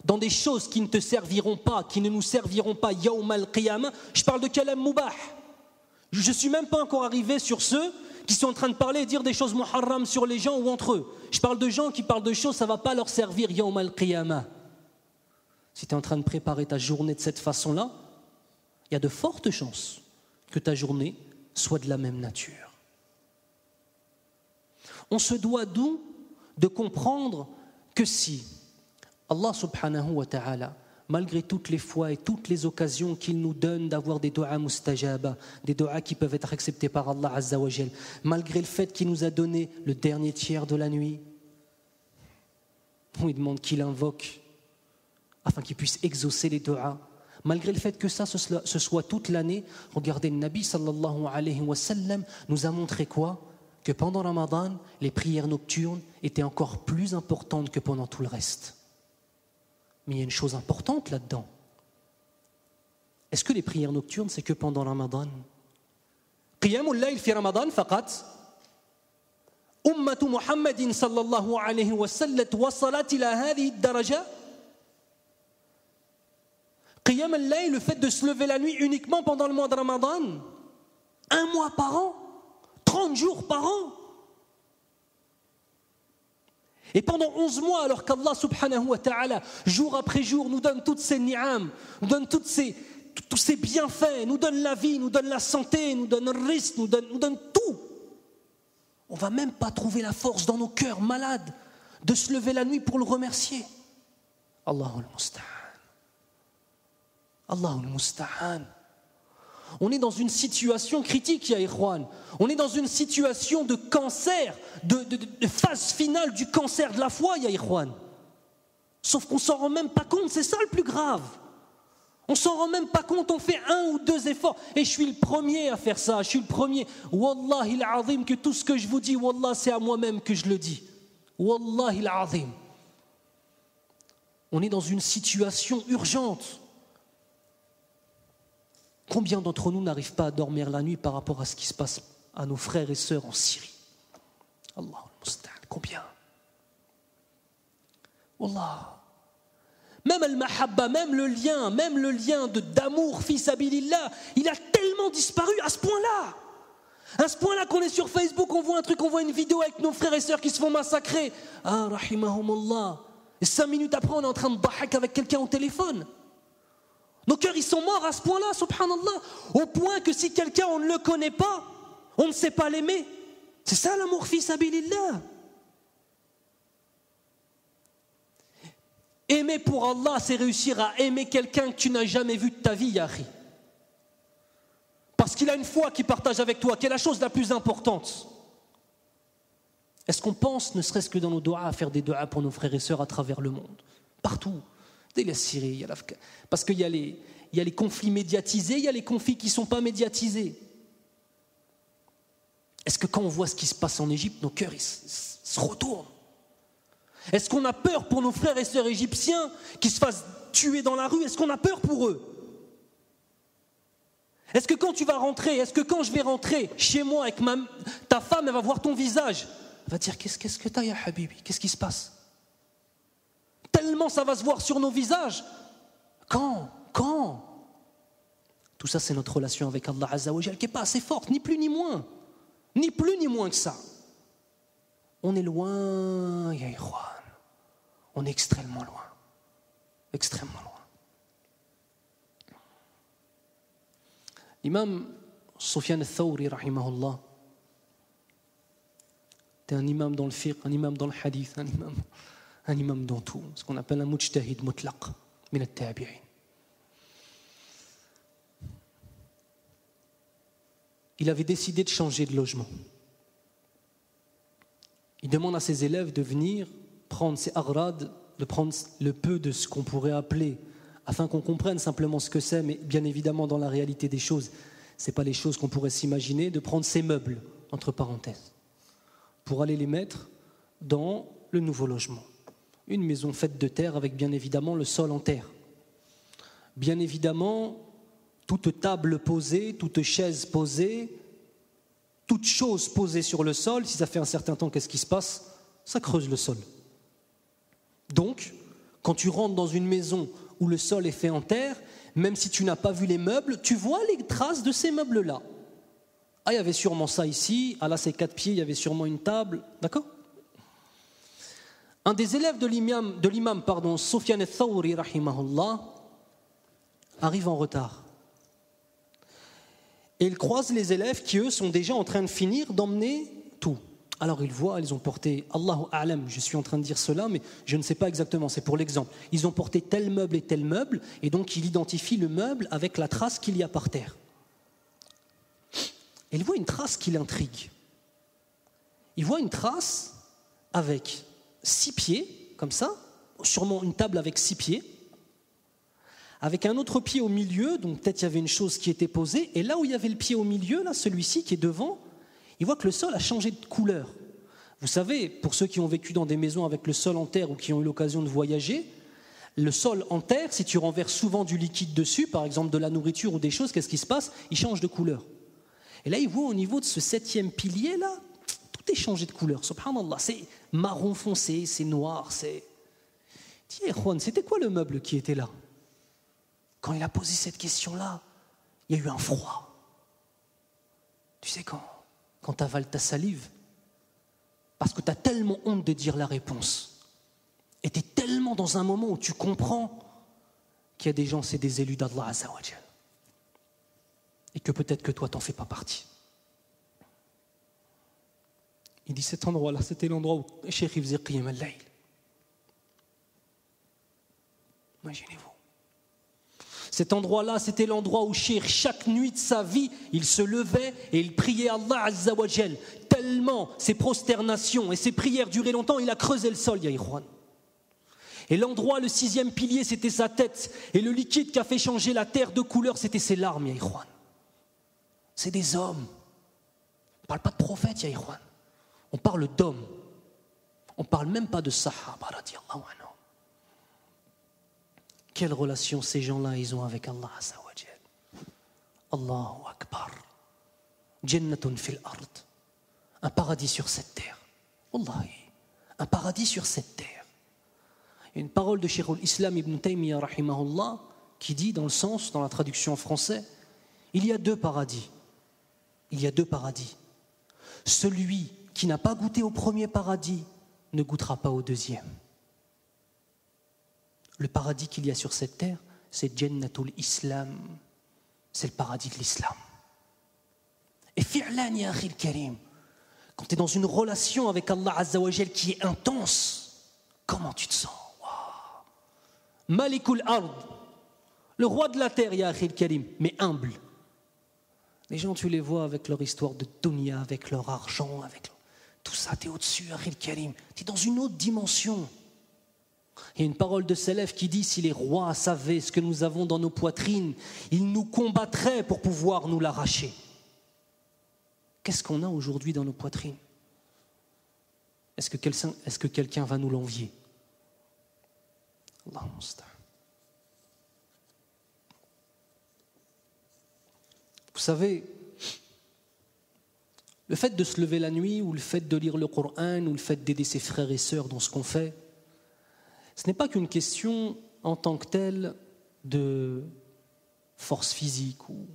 dans des choses qui ne te serviront pas, qui ne nous serviront pas yawm al-qiyamah. Je parle de kalam mubah. Je ne suis même pas encore arrivé sur ceux qui sont en train de parler et dire des choses muharram sur les gens ou entre eux. Je parle de gens qui parlent de choses, ça ne va pas leur servir yawm al-qiyamah. Si tu es en train de préparer ta journée de cette façon-là, il y a de fortes chances que ta journée soit de la même nature. On se doit d'où de comprendre que si Allah subhanahu wa ta'ala, malgré toutes les fois et toutes les occasions qu'il nous donne d'avoir des du'as mustajaba, des du'as qui peuvent être acceptés par Allah azza wa jal, malgré le fait qu'il nous a donné le dernier tiers de la nuit, on lui demande qu'il invoque afin qu'il puisse exaucer les du'as, malgré le fait que ça ce soit toute l'année. Regardez, le Nabi sallallahu alayhi wa sallam nous a montré quoi? Que pendant Ramadan, les prières nocturnes étaient encore plus importantes que pendant tout le reste. Mais il y a une chose importante là-dedans. Est-ce que les prières nocturnes, c'est que pendant Ramadan? Qiyamul layl fi Ramadan faqat. Ummatu Muhammadin sallallahu alayhi wa sallam wasalat ila hadhihi ad-daraja. Qiyam al-layl, le fait de se lever la nuit uniquement pendant le mois de Ramadan, 1 mois par an, 30 jours par an. Et pendant 11 mois, alors qu'Allah subhanahu wa ta'ala, jour après jour, nous donne toutes ces ni'am, nous donne tous ces bienfaits, nous donne la vie, nous donne la santé, nous donne le risque, nous donne tout. On ne va même pas trouver la force dans nos cœurs malades de se lever la nuit pour le remercier. Allahul musta'an. Allahul musta'an. On est dans une situation critique, ya ikhwan. On est dans une situation de cancer, de phase finale du cancer de la foi, ya ikhwan. Sauf qu'on ne s'en rend même pas compte, c'est ça le plus grave. On ne s'en rend même pas compte, on fait 1 ou 2 efforts. Et je suis le premier à faire ça, je suis le premier. Wallahi al-azim, que tout ce que je vous dis, wallah, c'est à moi-même que je le dis. Wallahi al-azim. On est dans une situation urgente. Combien d'entre nous n'arrivent pas à dormir la nuit par rapport à ce qui se passe à nos frères et sœurs en Syrie? Allahul musta'an, combien? Wallah. Même al-mahabba, même le lien d'amour fi sabilillah, il a tellement disparu à ce point-là. À ce point-là qu'on est sur Facebook, on voit un truc, on voit une vidéo avec nos frères et sœurs qui se font massacrer. Ah, rahimahumullah. Et 5 minutes après, on est en train de bahak avec quelqu'un au téléphone. Nos cœurs, ils sont morts à ce point-là, subhanallah. Au point que si quelqu'un, on ne le connaît pas, on ne sait pas l'aimer. C'est ça l'amour fi sabilillah. Aimer pour Allah, c'est réussir à aimer quelqu'un que tu n'as jamais vu de ta vie, Yahri. Parce qu'il a une foi qu'il partage avec toi, qui est la chose la plus importante. Est-ce qu'on pense, ne serait-ce que dans nos doigts, à faire des doigts pour nos frères et sœurs à travers le monde? Partout. Il y a la Syrie, il y a l'Afghanistan. Parce qu'il y a les conflits médiatisés, il y a les conflits qui ne sont pas médiatisés. Est-ce que quand on voit ce qui se passe en Égypte, nos cœurs ils se retournent? Est-ce qu'on a peur pour nos frères et sœurs égyptiens qui se fassent tuer dans la rue? Est-ce qu'on a peur pour eux? Est-ce que quand tu vas rentrer, est-ce que quand je vais rentrer chez moi avec ta femme, elle va voir ton visage, elle va dire qu'est-ce que t'as, ya Habibi? Qu'est-ce qui se passe? Tellement ça va se voir sur nos visages. Quand? Tout ça, c'est notre relation avec Allah Azza wa Jal qui n'est pas assez forte, ni plus ni moins. Ni plus ni moins que ça. On est loin, ya ikhwan. On est extrêmement loin. Extrêmement loin. L'imam Sufyan al-Thawri, rahimahullah, était un imam dans le fiqh, un imam dans le hadith, un imam dans tout, ce qu'on appelle un mujtahid mutlaq min al-tabi'in. Il avait décidé de changer de logement. Il demande à ses élèves de venir prendre ses agrad, de prendre le peu de ce qu'on pourrait appeler, afin qu'on comprenne simplement ce que c'est, mais bien évidemment dans la réalité des choses, ce n'est pas les choses qu'on pourrait s'imaginer, de prendre ses meubles, entre parenthèses, pour aller les mettre dans le nouveau logement. Une maison faite de terre avec bien évidemment le sol en terre. Bien évidemment, toute table posée, toute chaise posée, toute chose posée sur le sol, si ça fait un certain temps, qu'est-ce qui se passe? Ça creuse le sol. Donc, quand tu rentres dans une maison où le sol est fait en terre, même si tu n'as pas vu les meubles, tu vois les traces de ces meubles-là. Ah, il y avait sûrement ça ici, ah là c'est 4 pieds, il y avait sûrement une table, d'accord? Un des élèves de l'imam, Sufyan al-Thawri, rahimahullah, arrive en retard. Et il croise les élèves qui, eux, sont déjà en train de finir d'emmener tout. Alors ils voient, ils ont porté, Allahu a'lam, je suis en train de dire cela, mais je ne sais pas exactement, c'est pour l'exemple. Ils ont porté tel meuble, et donc il identifie le meuble avec la trace qu'il y a par terre. Et il voit une trace qui l'intrigue. Il voit une trace avec 6 pieds, comme ça, sûrement une table avec 6 pieds, avec un autre pied au milieu, donc peut-être il y avait une chose qui était posée, et là où il y avait le pied au milieu, là, celui-ci qui est devant, il voit que le sol a changé de couleur. Vous savez, pour ceux qui ont vécu dans des maisons avec le sol en terre ou qui ont eu l'occasion de voyager, le sol en terre, si tu renverses souvent du liquide dessus, par exemple de la nourriture ou des choses, qu'est-ce qui se passe? Il change de couleur. Et là, il voit au niveau de ce 7e pilier-là, tout est changé de couleur. Subhanallah, c'est marron foncé, c'est noir, c'est... Tiens, Juan, c'était quoi le meuble qui était là? Quand il a posé cette question-là, il y a eu un froid. Tu sais, quand tu avales ta salive, parce que tu as tellement honte de dire la réponse, et tu es tellement dans un moment où tu comprends qu'il y a des gens, c'est des élus d'Allah Azza wa Jal, et que peut-être que toi, tu n'en fais pas partie. Il dit, cet endroit-là, c'était l'endroit où le Cheikh faisait Qiyam al-Layl. Imaginez-vous. Cet endroit-là, c'était l'endroit où Cheikh, chaque nuit de sa vie, il se levait et il priait Allah Azza wa Jal. Tellement ses prosternations et ses prières duraient longtemps, il a creusé le sol, ya Ikhwan. Et l'endroit, le 6e pilier, c'était sa tête. Et le liquide qui a fait changer la terre de couleur, c'était ses larmes, ya Ikhwan. C'est des hommes. On ne parle pas de prophètes, ya Ikhwan. On parle d'hommes. On ne parle même pas de sahaba, radiyallahu anhu. Quelle relation ces gens-là ils ont avec Allah Azza wa Jal. Allahu Akbar. Jannatun fil ard. Un paradis sur cette terre. Wallahi. Un paradis sur cette terre. Il y a une parole de Cheikh al-Islam ibn Taymiyyah rahimahullah qui dit dans le sens, dans la traduction en français, il y a 2 paradis. Il y a 2 paradis. Celui qui n'a pas goûté au premier paradis ne goûtera pas au deuxième. Le paradis qu'il y a sur cette terre, c'est Jannatul Islam. C'est le paradis de l'islam. Et fi'lan ya akhi al-karim, quand tu es dans une relation avec Allah Azza wa Jal qui est intense, comment tu te sens? Wow. Malikul Ard, le roi de la terre, ya akhi al-karim, mais humble. Les gens, tu les vois avec leur histoire de dunya, avec leur argent, avec tout ça, tu es au-dessus, akhi al-karim. Tu es dans une autre dimension. Il y a une parole de Salaf qui dit, si les rois savaient ce que nous avons dans nos poitrines, ils nous combattraient pour pouvoir nous l'arracher. Qu'est-ce qu'on a aujourd'hui dans nos poitrines? Est-ce que quelqu'un va nous l'envier? Allahumma musta'an. Vous savez, le fait de se lever la nuit, ou le fait de lire le Coran, ou le fait d'aider ses frères et sœurs dans ce qu'on fait, ce n'est pas qu'une question en tant que telle de force physique ou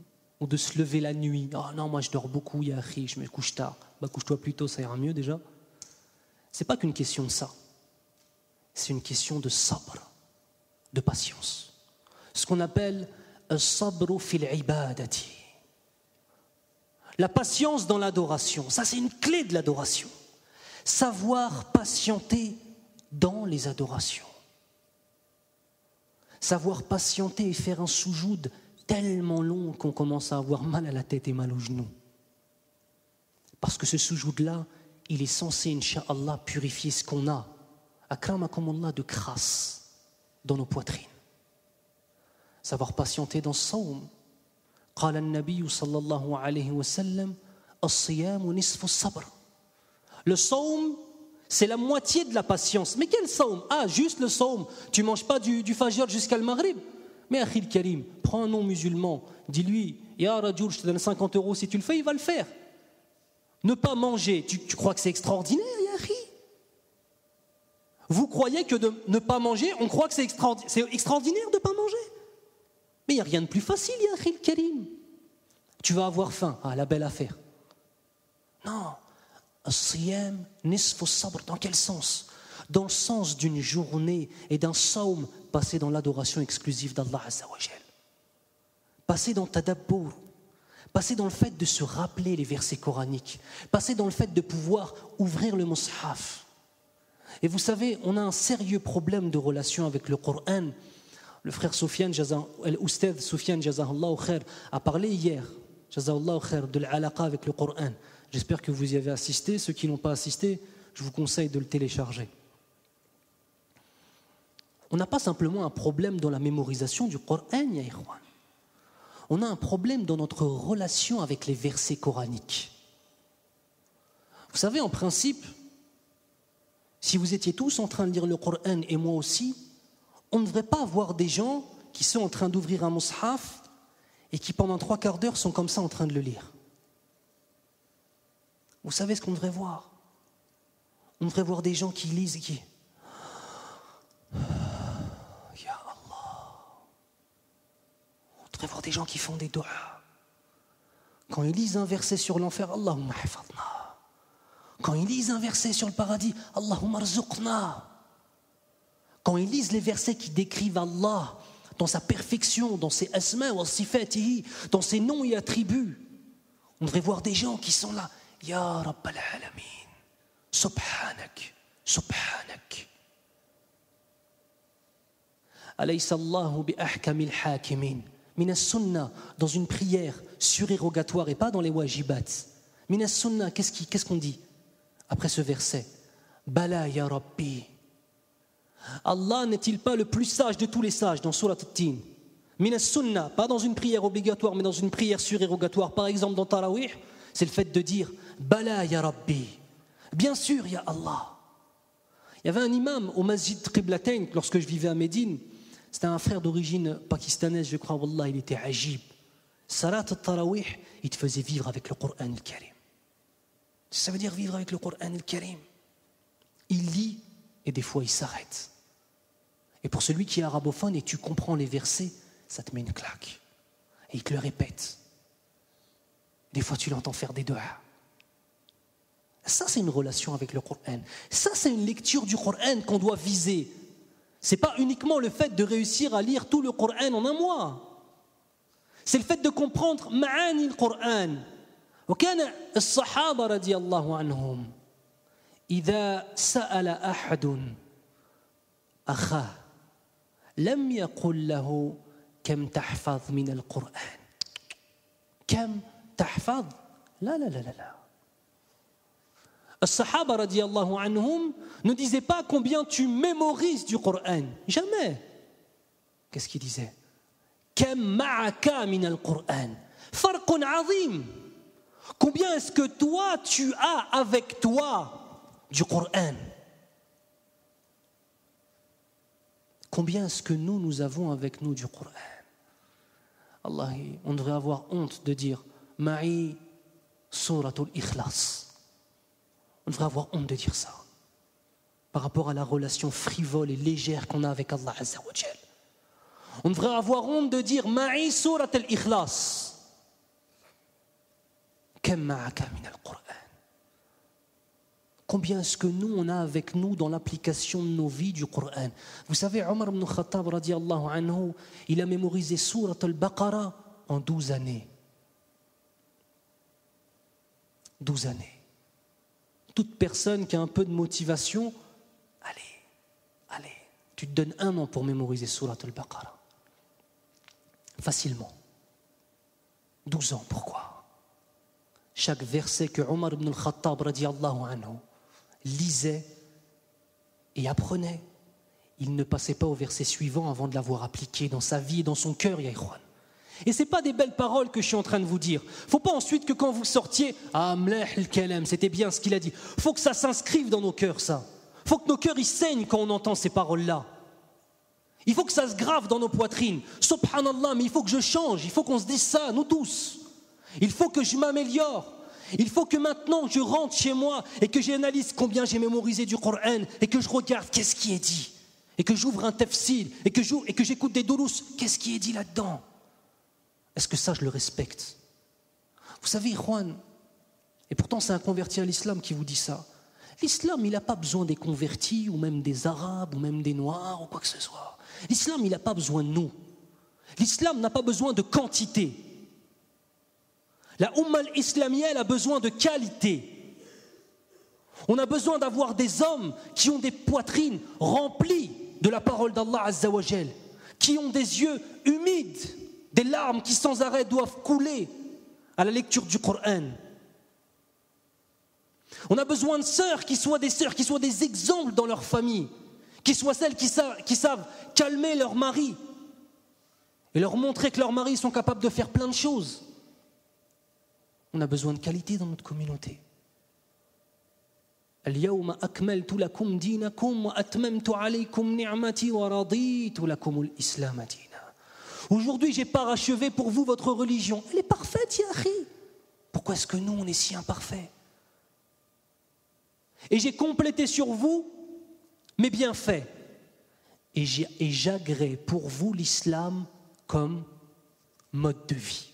de se lever la nuit. Ah non, moi je dors beaucoup, ya akhi, je me couche tard. Bah couche-toi plus tôt, ça ira mieux déjà. Ce n'est pas qu'une question de ça. C'est une question de sabr, de patience. Ce qu'on appelle as-sabru fil ibadati. La patience dans l'adoration, ça c'est une clé de l'adoration. Savoir patienter dans les adorations. Savoir patienter et faire un soujoud tellement long qu'on commence à avoir mal à la tête et mal aux genoux. Parce que ce soujoud-là, il est censé, incha'Allah, purifier ce qu'on a, akramakumullah, de crasse dans nos poitrines. Savoir patienter dans le sawm. قال النبي صلى الله عليه وسلم الصيام نصف الصبر. Le sawm, c'est la moitié de la patience. Mais quel sawm? Ah, juste le sawm. Tu ne manges pas du fajr jusqu'à le maghrib. Mais Akhil Karim, prends un nom musulman, dis-lui, Ya Rajoul, je te donne 50 € si tu le fais, il va le faire. Ne pas manger, tu crois que c'est extraordinaire, Ya Akhi? Vous croyez que de ne pas manger, on croit que c'est extraordinaire de ne pas manger? Mais il n'y a rien de plus facile, Ya Akhil Karim. Tu vas avoir faim, la belle affaire. Non, as-siyam nisfu as-sabr, dans quel sens? Dans le sens d'une journée et d'un saum passé dans l'adoration exclusive d'Allah Azza wa Jal. Passé dans tadabbur, passé dans le fait de se rappeler les versets coraniques, passé dans le fait de pouvoir ouvrir le mushaf. Et vous savez, on a un sérieux problème de relation avec le Coran. Le frère Soufiane, l'oustad Soufiane Jazahullah khair, a parlé hier, Jazahullah khair, de l'alaqa avec le Coran. J'espère que vous y avez assisté. Ceux qui n'ont pas assisté, je vous conseille de le télécharger. On n'a pas simplement un problème dans la mémorisation du Coran, ya ikhwan. On a un problème dans notre relation avec les versets coraniques. Vous savez, en principe, si vous étiez tous en train de lire le Coran et moi aussi, on ne devrait pas avoir des gens qui sont en train d'ouvrir un mushaf et qui pendant 3/4 d'heure sont comme ça en train de le lire. Vous savez ce qu'on devrait voir? On devrait voir des gens qui lisent et qui... Ya Allah. On devrait voir des gens qui font des doigts. Quand ils lisent un verset sur l'enfer, Allahumma hafadna. Quand ils lisent un verset sur le paradis, Allahumma rzuqna. Quand ils lisent les versets qui décrivent Allah dans sa perfection, dans ses asma wa sifatihi, dans ses noms et attributs, on devrait voir des gens qui sont là. Ya Rabbal Alamin, Subhanak, Subhanak. Alaysa Allahu bi ahkamil hakimin. Min as-sunnah, dans une prière surérogatoire et pas dans les wajibat. Min as-sunnah, qu'est-ce qu'on dit après ce verset? Bala ya Rabbi. Allah n'est-il pas le plus sage de tous les sages dans Surat At-Tin? Min as-sunnah, pas dans une prière obligatoire, mais dans une prière surérogatoire. Par exemple, dans Tarawih, c'est le fait de dire Bala ya Rabbi. Bien sûr, ya Allah. Il y avait un imam au Masjid Qiblatain lorsque je vivais à Médine. C'était un frère d'origine pakistanaise, je crois. Wallah, il était ajib. Salat al-Tarawih, il te faisait vivre avec le Coran al-Karim. Ça veut dire vivre avec le Coran al-Karim. Il lit et des fois il s'arrête. Et pour celui qui est arabophone et tu comprends les versets, ça te met une claque. Et il te le répète. Des fois tu l'entends faire des doigts. Ça c'est une relation avec le Coran. Ça c'est une lecture du Coran qu'on doit viser. C'est pas uniquement le fait de réussir à lire tout le Coran en un mois. C'est le fait de comprendre ma'ani le Coran. وكان الصحابة رضي الله عنهم إذا سأل أحد أخاه لم يقل له كم تحفظ من القرآن كم تحفظ لا لا لا لا الصحابة رضي الله عنهم ne disaient pas combien tu mémorises du Coran, jamais. Qu'est-ce qu'ils disaient? كم معك من القرآن فرق عظيم. Combien est-ce que toi tu as avec toi du Coran? Combien est-ce que nous avons avec nous du Coran? Allah, on devrait avoir honte de dire Ma'i suratul ikhlas. On devrait avoir honte de dire ça par rapport à la relation frivole et légère qu'on a avec Allah Azza wa Jal. On devrait avoir honte de dire Ma'i suratul ikhlas. Combien est-ce que nous on a avec nous dans l'application de nos vies du Coran? Vous savez, Omar ibn Khattab radiyallahu anhu, il a mémorisé Surat al-Baqarah en 12 années. 12 années. Toute personne qui a un peu de motivation, allez, tu te donnes 1 an pour mémoriser Surat al-Baqarah. Facilement. 12 ans, pourquoi? Chaque verset que Omar ibn al-Khattab radiyallahu anhu lisait et apprenait, il ne passait pas au verset suivant avant de l'avoir appliqué dans sa vie et dans son cœur, ya ikhwan. Et ce n'est pas des belles paroles que je suis en train de vous dire. Il ne faut pas ensuite que quand vous sortiez, mleh al-kalam, c'était bien ce qu'il a dit. Il faut que ça s'inscrive dans nos cœurs, ça. Il faut que nos cœurs ils saignent quand on entend ces paroles-là. Il faut que ça se grave dans nos poitrines. Subhanallah, mais il faut que je change, il faut qu'on se dise ça, nous tous. Il faut que je m'améliore. Il faut que maintenant je rentre chez moi et que j'analyse combien j'ai mémorisé du Coran et que je regarde qu'est-ce qui est dit. Et que j'ouvre un tafsir et que j'écoute des durous, qu'est-ce qui est dit là-dedans? Est-ce que ça je le respecte? Vous savez, Juan, et pourtant c'est un converti à l'islam qui vous dit ça. L'islam, il n'a pas besoin des convertis ou même des arabes ou même des noirs ou quoi que ce soit. L'islam, il n'a pas besoin de nous. L'islam n'a pas besoin de quantité. La Ummah al-Islamiyya, elle a besoin de qualité. On a besoin d'avoir des hommes qui ont des poitrines remplies de la parole d'Allah Azza wa Jal, qui ont des yeux humides, des larmes qui sans arrêt doivent couler à la lecture du Coran. On a besoin de sœurs qui soient des exemples dans leur famille, qui soient celles qui savent calmer leur mari et leur montrer que leurs maris sont capables de faire plein de choses. On a besoin de qualité dans notre communauté. اليوم أكملت لكم دينكم وأتممت عليكم نعمتي ورضيت لكم الإسلام دينا. Aujourd'hui, j'ai parachevé pour vous votre religion. Elle est parfaite, ya akhi. Pourquoi est-ce que nous, on est si imparfaits? Et j'ai complété sur vous mes bienfaits. Et j'agrée pour vous l'islam comme mode de vie,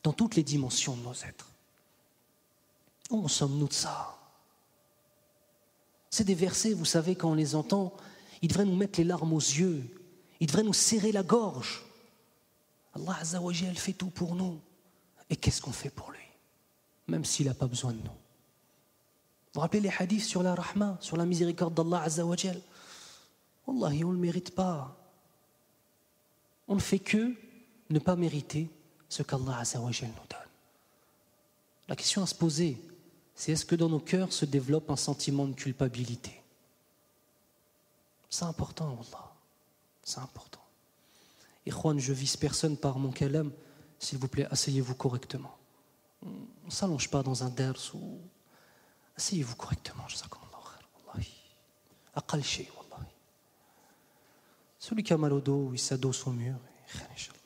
dans toutes les dimensions de nos êtres. Où en sommes-nous de ça? C'est des versets, vous savez, quand on les entend, ils devraient nous mettre les larmes aux yeux, ils devraient nous serrer la gorge. Allah Azza wa Jal fait tout pour nous. Et qu'est-ce qu'on fait pour lui? Même s'il n'a pas besoin de nous. Vous vous rappelez les hadiths sur la rahma, sur la miséricorde d'Allah Azza wa Jal? Wallahi, on ne le mérite pas. On ne fait que ne pas mériter ce qu'Allah Azza wa Jal nous donne. La question à se poser, c'est est-ce que dans nos cœurs se développe un sentiment de culpabilité? C'est important, Wallah. C'est important. Et Juan, je vise personne par mon kalam. S'il vous plaît, asseyez-vous correctement. On ne s'allonge pas dans un ders ou... Asseyez-vous correctement, jazakumullah khair, wallahi. Aqal shay, wallahi. Celui qui a mal au dos, il s'adosse au mur. Khair, inshallah.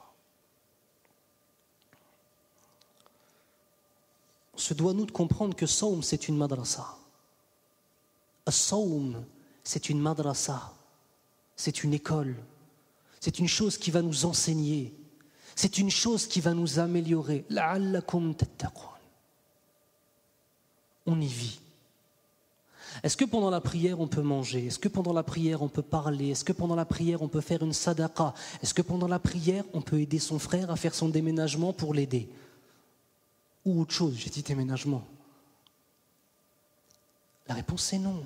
On se doit, nous, de comprendre que Sawm, c'est une madrasa. As-Sawm, c'est une madrasa. C'est une école. C'est une chose qui va nous enseigner. C'est une chose qui va nous améliorer. La'allakum tattaqun. On y vit. Est-ce que pendant la prière on peut manger? Est-ce que pendant la prière on peut parler? Est-ce que pendant la prière on peut faire une sadaqa? Est-ce que pendant la prière on peut aider son frère à faire son déménagement pour l'aider? Ou autre chose, j'ai dit déménagement. La réponse est non.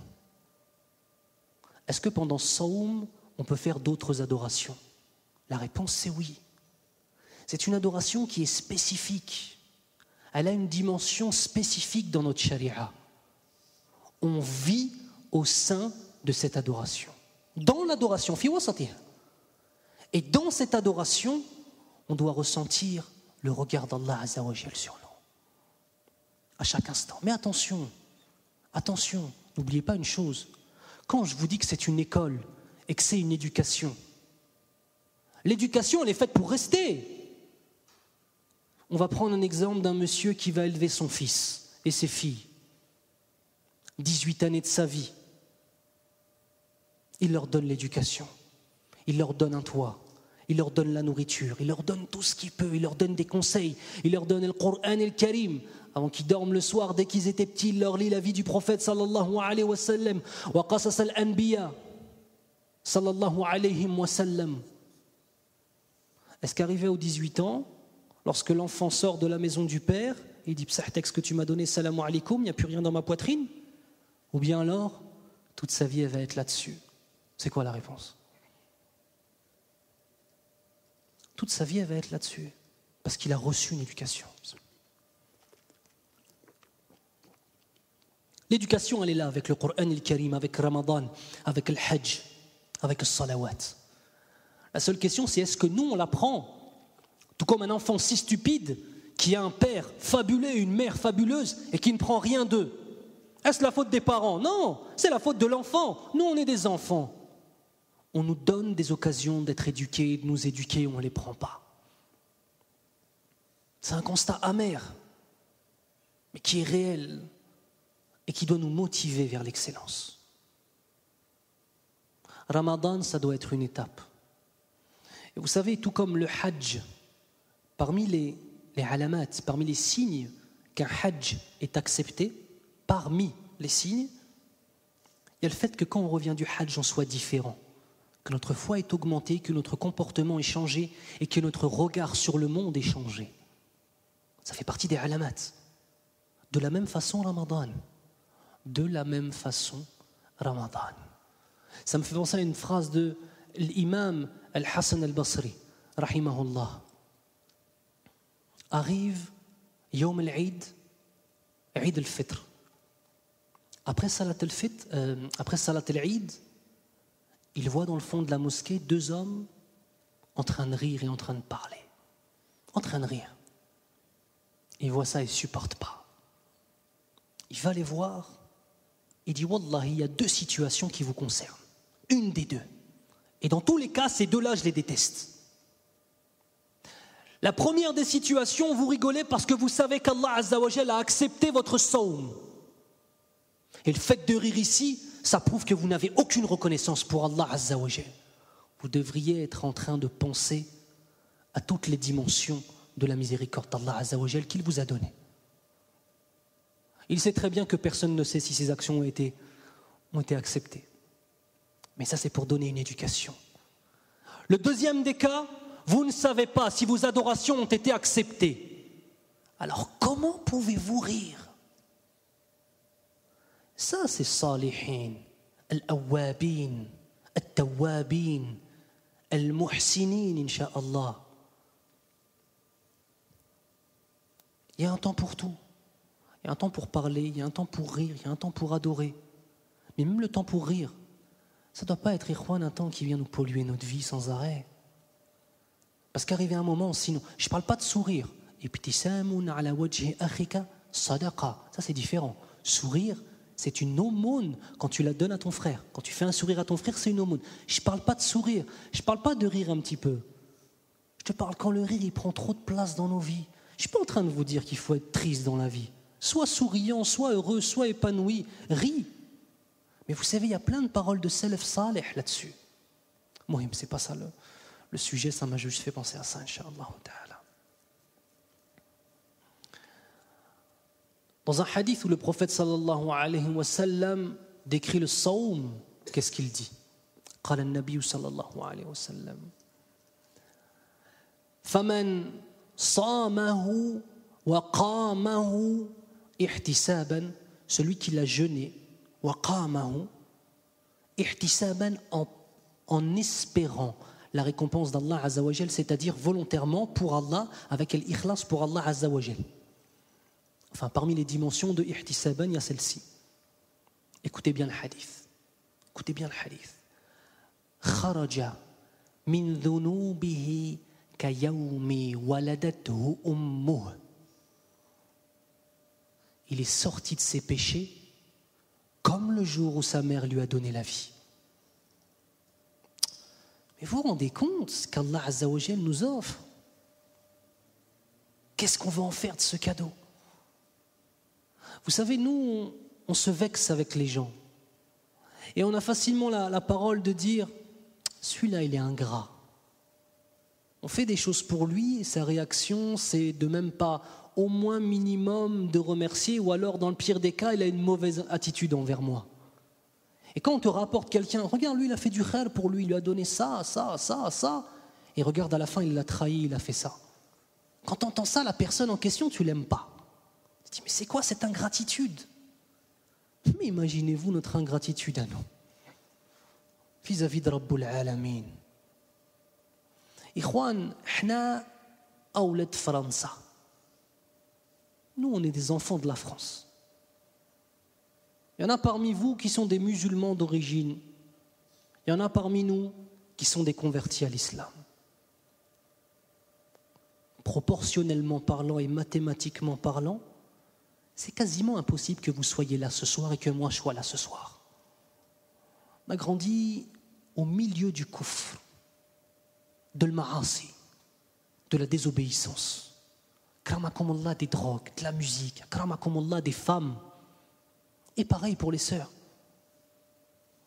Est-ce que pendant Sawm on peut faire d'autres adorations? La réponse c'est oui. C'est une adoration qui est spécifique. Elle a une dimension spécifique dans notre charia. On vit au sein de cette adoration. Dans l'adoration, fi wasatiha. Et dans cette adoration, on doit ressentir le regard d'Allah Azza wa Jal sur nous. À chaque instant. Mais attention, n'oubliez pas une chose. Quand je vous dis que c'est une école et que c'est une éducation, l'éducation, elle est faite pour rester. On va prendre un exemple d'un monsieur qui va élever son fils et ses filles. 18 années de sa vie. Il leur donne l'éducation. Il leur donne un toit. Il leur donne la nourriture. Il leur donne tout ce qu'il peut. Il leur donne des conseils. Il leur donne le Coran et le Karim. Avant qu'ils dorment le soir, dès qu'ils étaient petits, il leur lit la vie du prophète sallallahu alayhi wa sallam. Wa qasas al-anbiya sallallahu alayhi wa sallam. Est-ce qu'arrivé aux 18 ans, lorsque l'enfant sort de la maison du père, il dit « Psah, texte que tu m'as donné, salam alaikum, il n'y a plus rien dans ma poitrine » ou bien alors, toute sa vie, elle va être là-dessus. C'est quoi la réponse? Toute sa vie, elle va être là-dessus, parce qu'il a reçu une éducation. L'éducation, elle est là, avec le Coran et le Karim, avec Ramadan, avec le Hajj, avec le Salawat. La seule question, c'est est-ce que nous, on l'apprend? Tout comme un enfant si stupide qui a un père fabuleux et une mère fabuleuse et qui ne prend rien d'eux. Est-ce la faute des parents? Non, c'est la faute de l'enfant. Nous, on est des enfants. on nous donne des occasions d'être éduqués, de nous éduquer, on ne les prend pas. C'est un constat amer, mais qui est réel et qui doit nous motiver vers l'excellence. Ramadan, ça doit être une étape. Et vous savez, tout comme le hajj, parmi les alamat, parmi les signes qu'un hajj est accepté, parmi les signes, il y a le fait que quand on revient du hajj, on soit différent, que notre foi est augmentée, que notre comportement est changé et que notre regard sur le monde est changé. Ça fait partie des alamat. De la même façon, Ramadan. De la même façon, Ramadan. Ça me fait penser à une phrase de l'imam Al-Hassan Al-Basri, rahimahullah. Arrive Yom al-Eid, Eid al-Fitr. Après Salat al-Eid, il voit dans le fond de la mosquée 2 hommes en train de rire et en train de parler. En train de rire. Il voit ça, il ne supporte pas. Il va les voir, il dit « Wallah, il y a 2 situations qui vous concernent. Une des 2. Et dans tous les cas, ces 2-là, je les déteste. La première des situations, vous rigolez parce que vous savez qu'Allah Azza wa Jal a accepté votre sawm. Et le fait de rire ici, ça prouve que vous n'avez aucune reconnaissance pour Allah Azza wa Jal. Vous devriez être en train de penser à toutes les dimensions de la miséricorde d'Allah Azza wa Jal qu'il vous a donnée. Il sait très bien que personne ne sait si ces actions ont été acceptées. Mais ça, c'est pour donner une éducation. Le deuxième des cas, vous ne savez pas si vos adorations ont été acceptées. Alors, comment pouvez-vous rire? Ça, c'est salihin, al-awwabin, al-tawwabin, al-muhsinin, insha'Allah. Il y a un temps pour tout. Il y a un temps pour parler, il y a un temps pour rire, il y a un temps pour adorer. Mais même le temps pour rire, ça ne doit pas être, Ikhwan, un temps qui vient nous polluer notre vie sans arrêt. Parce qu'arrivé un moment, sinon, je ne parle pas de sourire. Ibtisamun ala wajhi akhika sadaqa. Ça, c'est différent. Sourire, c'est une aumône quand tu la donnes à ton frère. Quand tu fais un sourire à ton frère, c'est une aumône. Je ne parle pas de sourire. Je ne parle pas de rire un petit peu. Je te parle quand le rire, il prend trop de place dans nos vies. Je ne suis pas en train de vous dire qu'il faut être triste dans la vie. Soit souriant, soit heureux, soit épanoui. Ris. Mais vous savez, il y a plein de paroles de Salaf Salih là-dessus. Moi, c'est pas ça le sujet, ça m'a juste fait penser à ça, Inch'Allah ta'ala. Dans un hadith où le prophète sallallahu alayhi wa sallam décrit le sawm, qu'est-ce qu'il dit? قال النبي صلى الله عليه وسلم فمن صامه وقامه احتسابا, celui qui l'a jeûné, وقامه احتسابا, en espérant la récompense d'Allah Azza wa Jal, c'est-à-dire volontairement pour Allah, avec l'ikhlas pour Allah Azza wa Jal. Enfin, parmi les dimensions de ihtisaban, il y a celle-ci. Écoutez bien le hadith. Écoutez bien le hadith. Kharaja min dhunubihi ka yawmi waladathu ummuh. Il est sorti de ses péchés comme le jour où sa mère lui a donné la vie. Mais vous vous rendez compte ce qu'Allah Azza wa Jal nous offre? Qu'est-ce qu'on veut en faire de ce cadeau? Vous savez, nous, on se vexe avec les gens. Et on a facilement la parole de dire « celui-là, il est ingrat ». On fait des choses pour lui et sa réaction, c'est de même pas au moins minimum de remercier, ou alors, dans le pire des cas, il a une mauvaise attitude envers moi. Et quand on te rapporte quelqu'un, regarde, lui, il a fait du khair pour lui, il lui a donné ça, ça, ça, ça, et regarde, à la fin, il l'a trahi, il a fait ça. Quand tu entends ça, la personne en question, tu l'aimes pas. Tu te dis, mais c'est quoi cette ingratitude? Mais imaginez-vous notre ingratitude à nous, vis-à-vis de Rabbul Alamin. Ikhwan, hna awlad França. Nous, on est des enfants de la France. Il y en a parmi vous qui sont des musulmans d'origine. Il y en a parmi nous qui sont des convertis à l'islam. Proportionnellement parlant et mathématiquement parlant, c'est quasiment impossible que vous soyez là ce soir et que moi je sois là ce soir. On a grandi au milieu du kufr, de l'ma'asi, de la désobéissance. Akramakumullah, des drogues, de la musique, akramakumullah, des femmes. Et pareil pour les sœurs.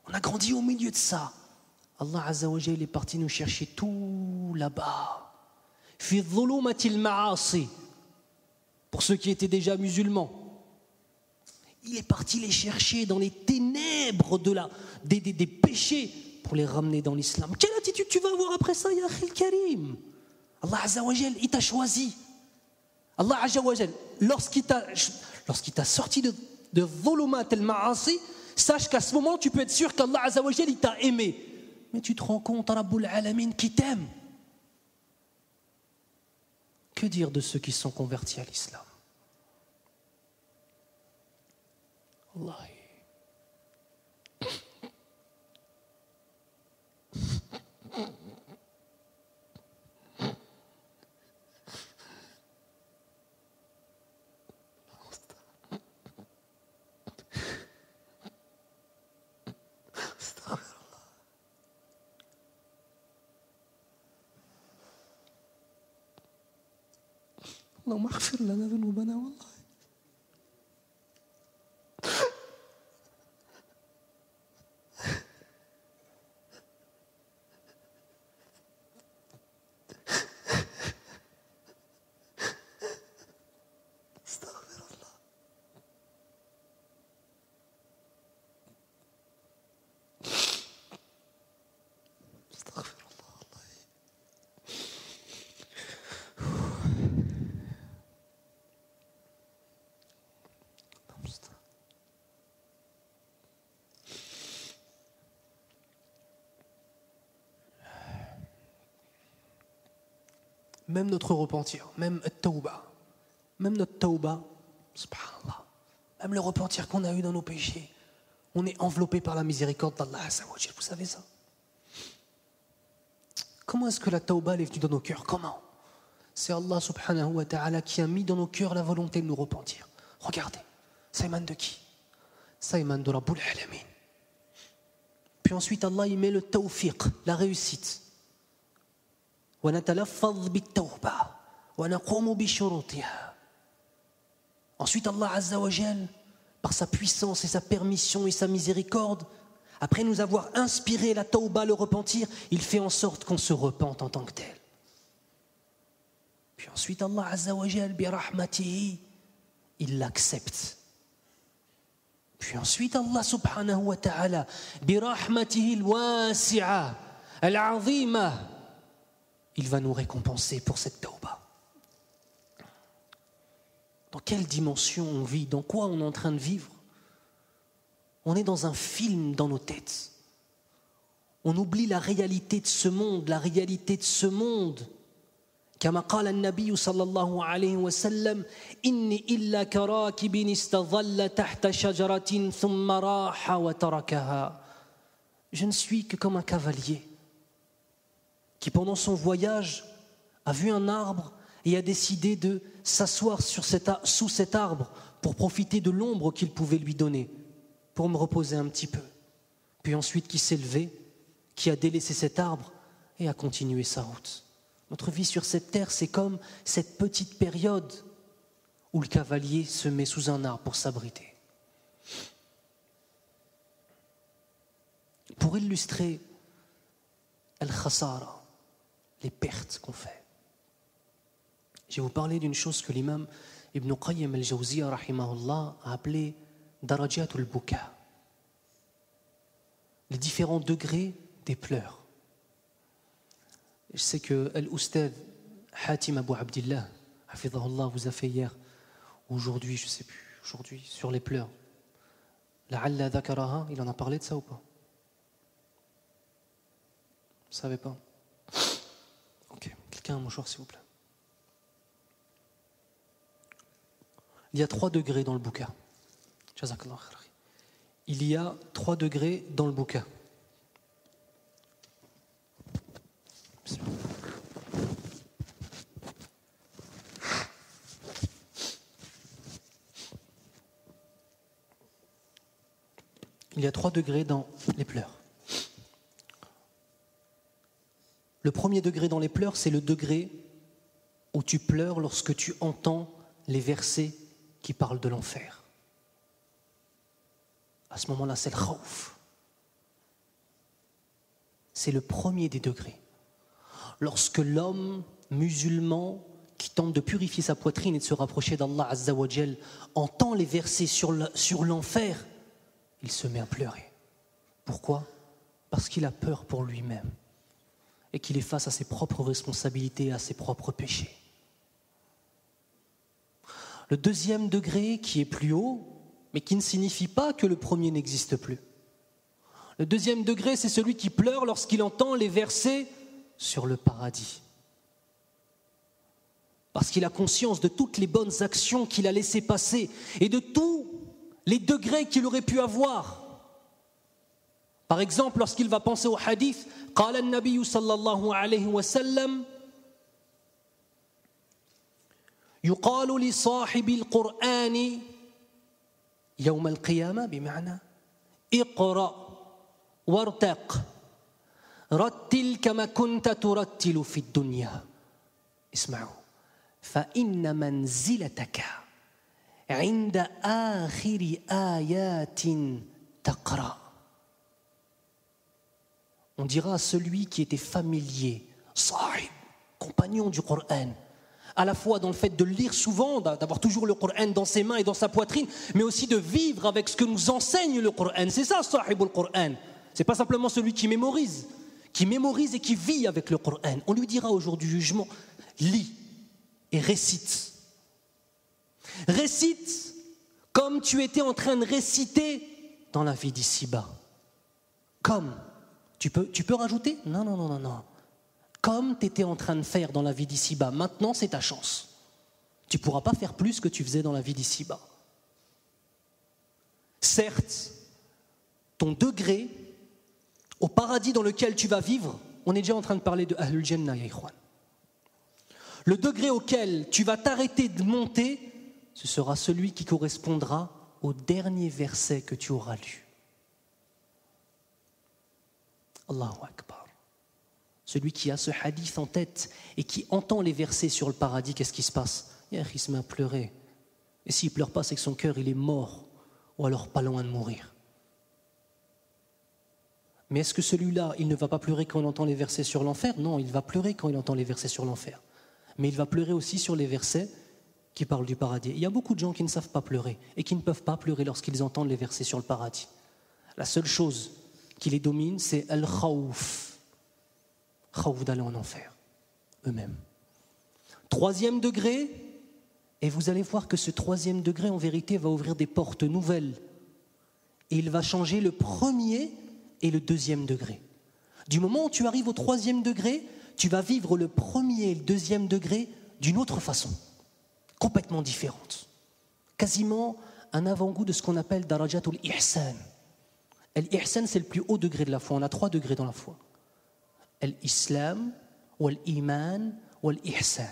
On a grandi au milieu de ça. Allah Azza wa Jalla est parti nous chercher tout là-bas. Fi dhulumatil ma'asi. Pour ceux qui étaient déjà musulmans. Il est parti les chercher dans les ténèbres des péchés pour les ramener dans l'islam. Quelle attitude tu vas avoir après ça, ya Akhil Karim? Allah Azza wa Jalla, il t'a choisi. Allah Azza wa Jalla, lorsqu'il t'a sorti de dhulumat al-ma'asi, sache qu'à ce moment, tu peux être sûr qu'Allah Azza wa Jalla, il t'a aimé. Mais tu te rends compte, Rabbul Alamin, qui t'aime. Que dire de ceux qui sont convertis à l'islam? Wallahi. اللهم اغفر لنا ذنوبنا والله. Même notre repentir, même notre tawba, subhanallah, même le repentir qu'on a eu dans nos péchés, on est enveloppé par la miséricorde d'Allah Azza wa Jalla. Vous savez ça? Comment est-ce que la tawba est venue dans nos cœurs? Comment? C'est Allah subhanahu wa ta'ala qui a mis dans nos cœurs la volonté de nous repentir. Regardez, ça émane de qui? Ça émane de Rabbul Alamin. Puis ensuite Allah il met le tawfiq, la réussite. Ensuite Allah Azza wa Jal, par sa puissance et sa permission et sa miséricorde, après nous avoir inspiré la tawba, le repentir, il fait en sorte qu'on se repente en tant que tel. Puis ensuite Allah Azza wa Jal, bi rahmatihi, il l'accepte. Puis ensuite Allah subhanahu wa ta'ala, bi rahmatihi al-wasi'a al-'azima, il va nous récompenser pour cette tawba. Dans quelle dimension on vit? Dans quoi on est en train de vivre? On est dans un film dans nos têtes. On oublie la réalité de ce monde, la réalité de ce monde. كما قال النبي صلى الله عليه وسلم إني إلا كراكب استظل تحت شجرة ثم راح وتركها. Je ne suis que comme un cavalier qui pendant son voyage a vu un arbre et a décidé de s'asseoir sous cet arbre pour profiter de l'ombre qu'il pouvait lui donner, pour me reposer un petit peu. Puis ensuite qui s'est levé, qui a délaissé cet arbre et a continué sa route. Notre vie sur cette terre, c'est comme cette petite période où le cavalier se met sous un arbre pour s'abriter. Pour illustrer al-khasara, les pertes qu'on fait. Je vais vous parler d'une chose que l'imam Ibn Qayyim al-Jawziyya rahimahullah a appelé darajatul buka, les différents degrés des pleurs. Je sais que Al-Oustad Hatim Abu Abdillah hafidhahullah vous a fait hier, aujourd'hui, je ne sais plus, aujourd'hui, sur les pleurs. La'alla dhakaraha, il en a parlé de ça ou pas? Vous ne savez pas? Ok, quelqu'un un mouchoir s'il vous plaît. Il y a 3 degrés dans le bouka. Jazakallah khair. Il y a 3 degrés dans le bouka. Il y a 3 degrés dans les pleurs. Le premier degré dans les pleurs, c'est le degré où tu pleures lorsque tu entends les versets qui parlent de l'enfer. À ce moment-là, c'est le khawf. C'est le premier des degrés. Lorsque l'homme musulman qui tente de purifier sa poitrine et de se rapprocher d'Allah Azza wa Jal entend les versets sur l'enfer, il se met à pleurer. Pourquoi ? Parce qu'il a peur pour lui-même et qu'il est face à ses propres responsabilités et à ses propres péchés. Le deuxième degré qui est plus haut, mais qui ne signifie pas que le premier n'existe plus. Le deuxième degré, c'est celui qui pleure lorsqu'il entend les versets sur le paradis. Parce qu'il a conscience de toutes les bonnes actions qu'il a laissées passer et de tous les degrés qu'il aurait pu avoir. Par exemple, lorsqu'il va penser au hadith, قال النبي صلى الله عليه وسلم يقال لصاحب القرآن يوم القيامة بمعنى اقرأ وارتق رتل كما كنت ترتل في الدنيا اسمعوا فإن منزلتك عند آخر آيات تقرأ. On dira à celui qui était familier, sahib, compagnon du Coran, à la fois dans le fait de le lire souvent, d'avoir toujours le Coran dans ses mains et dans sa poitrine, mais aussi de vivre avec ce que nous enseigne le Coran. C'est ça, sahib al-Coran. C'est pas simplement celui qui mémorise et qui vit avec le Coran. On lui dira au jour du jugement, lis et récite. Récite comme tu étais en train de réciter dans la vie d'ici-bas. Comme. Tu peux rajouter ? Non. Comme tu étais en train de faire dans la vie d'ici-bas, maintenant c'est ta chance. Tu ne pourras pas faire plus que tu faisais dans la vie d'ici-bas. Certes, ton degré au paradis dans lequel tu vas vivre, on est déjà en train de parler de Ahlul Jannah, ya ikhwan. Le degré auquel tu vas t'arrêter de monter, ce sera celui qui correspondra au dernier verset que tu auras lu. Allahu Akbar. Celui qui a ce hadith en tête et qui entend les versets sur le paradis, qu'est-ce qui se passe ? Il se met à pleurer. Et s'il ne pleure pas, c'est que son cœur il est mort ou alors pas loin de mourir. Mais est-ce que celui-là, il ne va pas pleurer quand il entend les versets sur l'enfer ? Non, il va pleurer quand il entend les versets sur l'enfer. Mais il va pleurer aussi sur les versets qui parlent du paradis. Il y a beaucoup de gens qui ne savent pas pleurer et qui ne peuvent pas pleurer lorsqu'ils entendent les versets sur le paradis. La seule chose qui les domine, c'est al-khawf. Khawf d'aller en enfer, eux-mêmes. Troisième degré, et vous allez voir que ce troisième degré, en vérité, va ouvrir des portes nouvelles. Et il va changer le premier et le deuxième degré. Du moment où tu arrives au troisième degré, tu vas vivre le premier et le deuxième degré d'une autre façon, complètement différente. Quasiment un avant-goût de ce qu'on appelle darajatul ihsan. L'ihsan, c'est le plus haut degré de la foi. On a 3 degrés dans la foi. L'islam, l'iman, l'ihsan.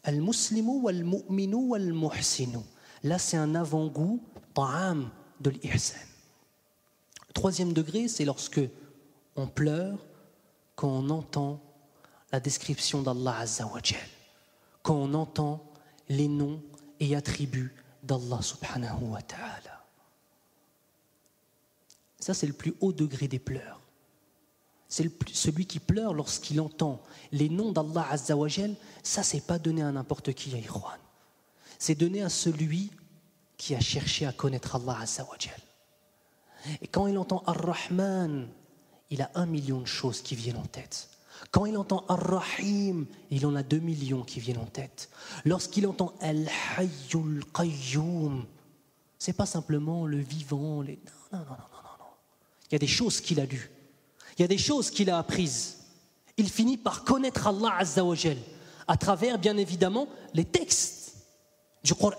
Al-muslimu, wal-mu'minu, wal-muhsinu. Là, c'est un avant-goût, ta'am, de l'ihsan. Le troisième degré, c'est lorsque on pleure quand on entend la description d'Allah Azza wa Jal, quand on entend les noms et attributs d'Allah subhanahu wa ta'ala. Ça, c'est le plus haut degré des pleurs. C'est celui qui pleure lorsqu'il entend les noms d'Allah Azza wa Jal. Ça, c'est pas donné à n'importe qui, ya ikhwan. C'est donné à celui qui a cherché à connaître Allah Azza wa Jal. Et quand il entend Ar-Rahman, il a 1 million de choses qui viennent en tête. Quand il entend Ar-Rahim, il en a 2 millions qui viennent en tête. Lorsqu'il entend Al-Hayyul Qayyum, c'est pas simplement le vivant. Non. Il y a des choses qu'il a lues. Il y a des choses qu'il a apprises. Il finit par connaître Allah Azza wa Jal à travers, bien évidemment, les textes du Coran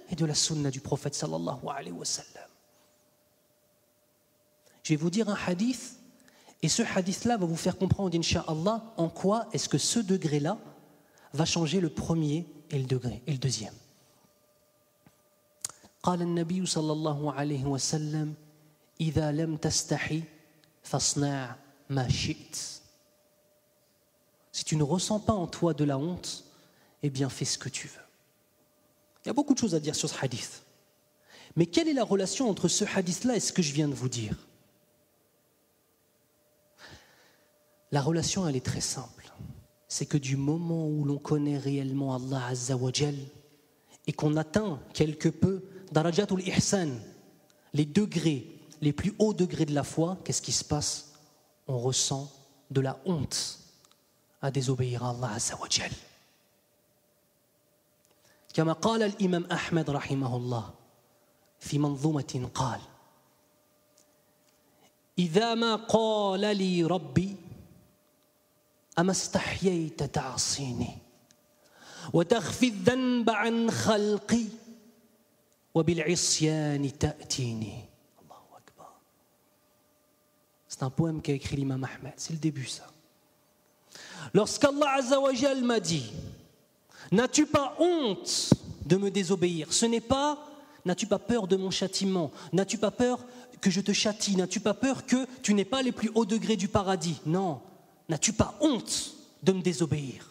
et de la Sunna du prophète sallallahu alayhi wa sallam. Je vais vous dire un hadith, et ce hadith-là va vous faire comprendre, incha'Allah, en quoi est-ce que ce degré-là va changer le premier et le deuxième. قال النبي صلى الله عليه وسلم إذا لم تستحي فاصنع ما شئت. Si tu ne ressens pas en toi de la honte, eh bien fais ce que tu veux. Il y a beaucoup de choses à dire sur ce hadith. Mais quelle est la relation entre ce hadith-là et ce que je viens de vous dire? La relation, elle est très simple. C'est que du moment où l'on connaît réellement Allah Azza wa Jal et qu'on atteint quelque peu darajatul ihsan, les degrés, les plus hauts degrés de la foi, qu'est-ce qui se passe? On ressent de la honte à désobéir à Allah Azza wa Jal. كما قال الإمام أحمد رحمه الله في منظومة قال: إذا ما قال لي ربي أما استحييت تعصيني وتخفي الذنب عن خلقي وبالعصيان تأتيني. الله أكبر. C'est un poème qu'a écrit l'imam Ahmed, c'est le début ça. Lorsqu'Allah Azza wa Jal m'a dit: n'as-tu pas honte de me désobéir? Ce n'est pas n'as-tu pas peur de mon châtiment? N'as-tu pas peur que je te châtie? N'as-tu pas peur que tu n'aies pas les plus hauts degrés du paradis? Non. N'as-tu pas honte de me désobéir?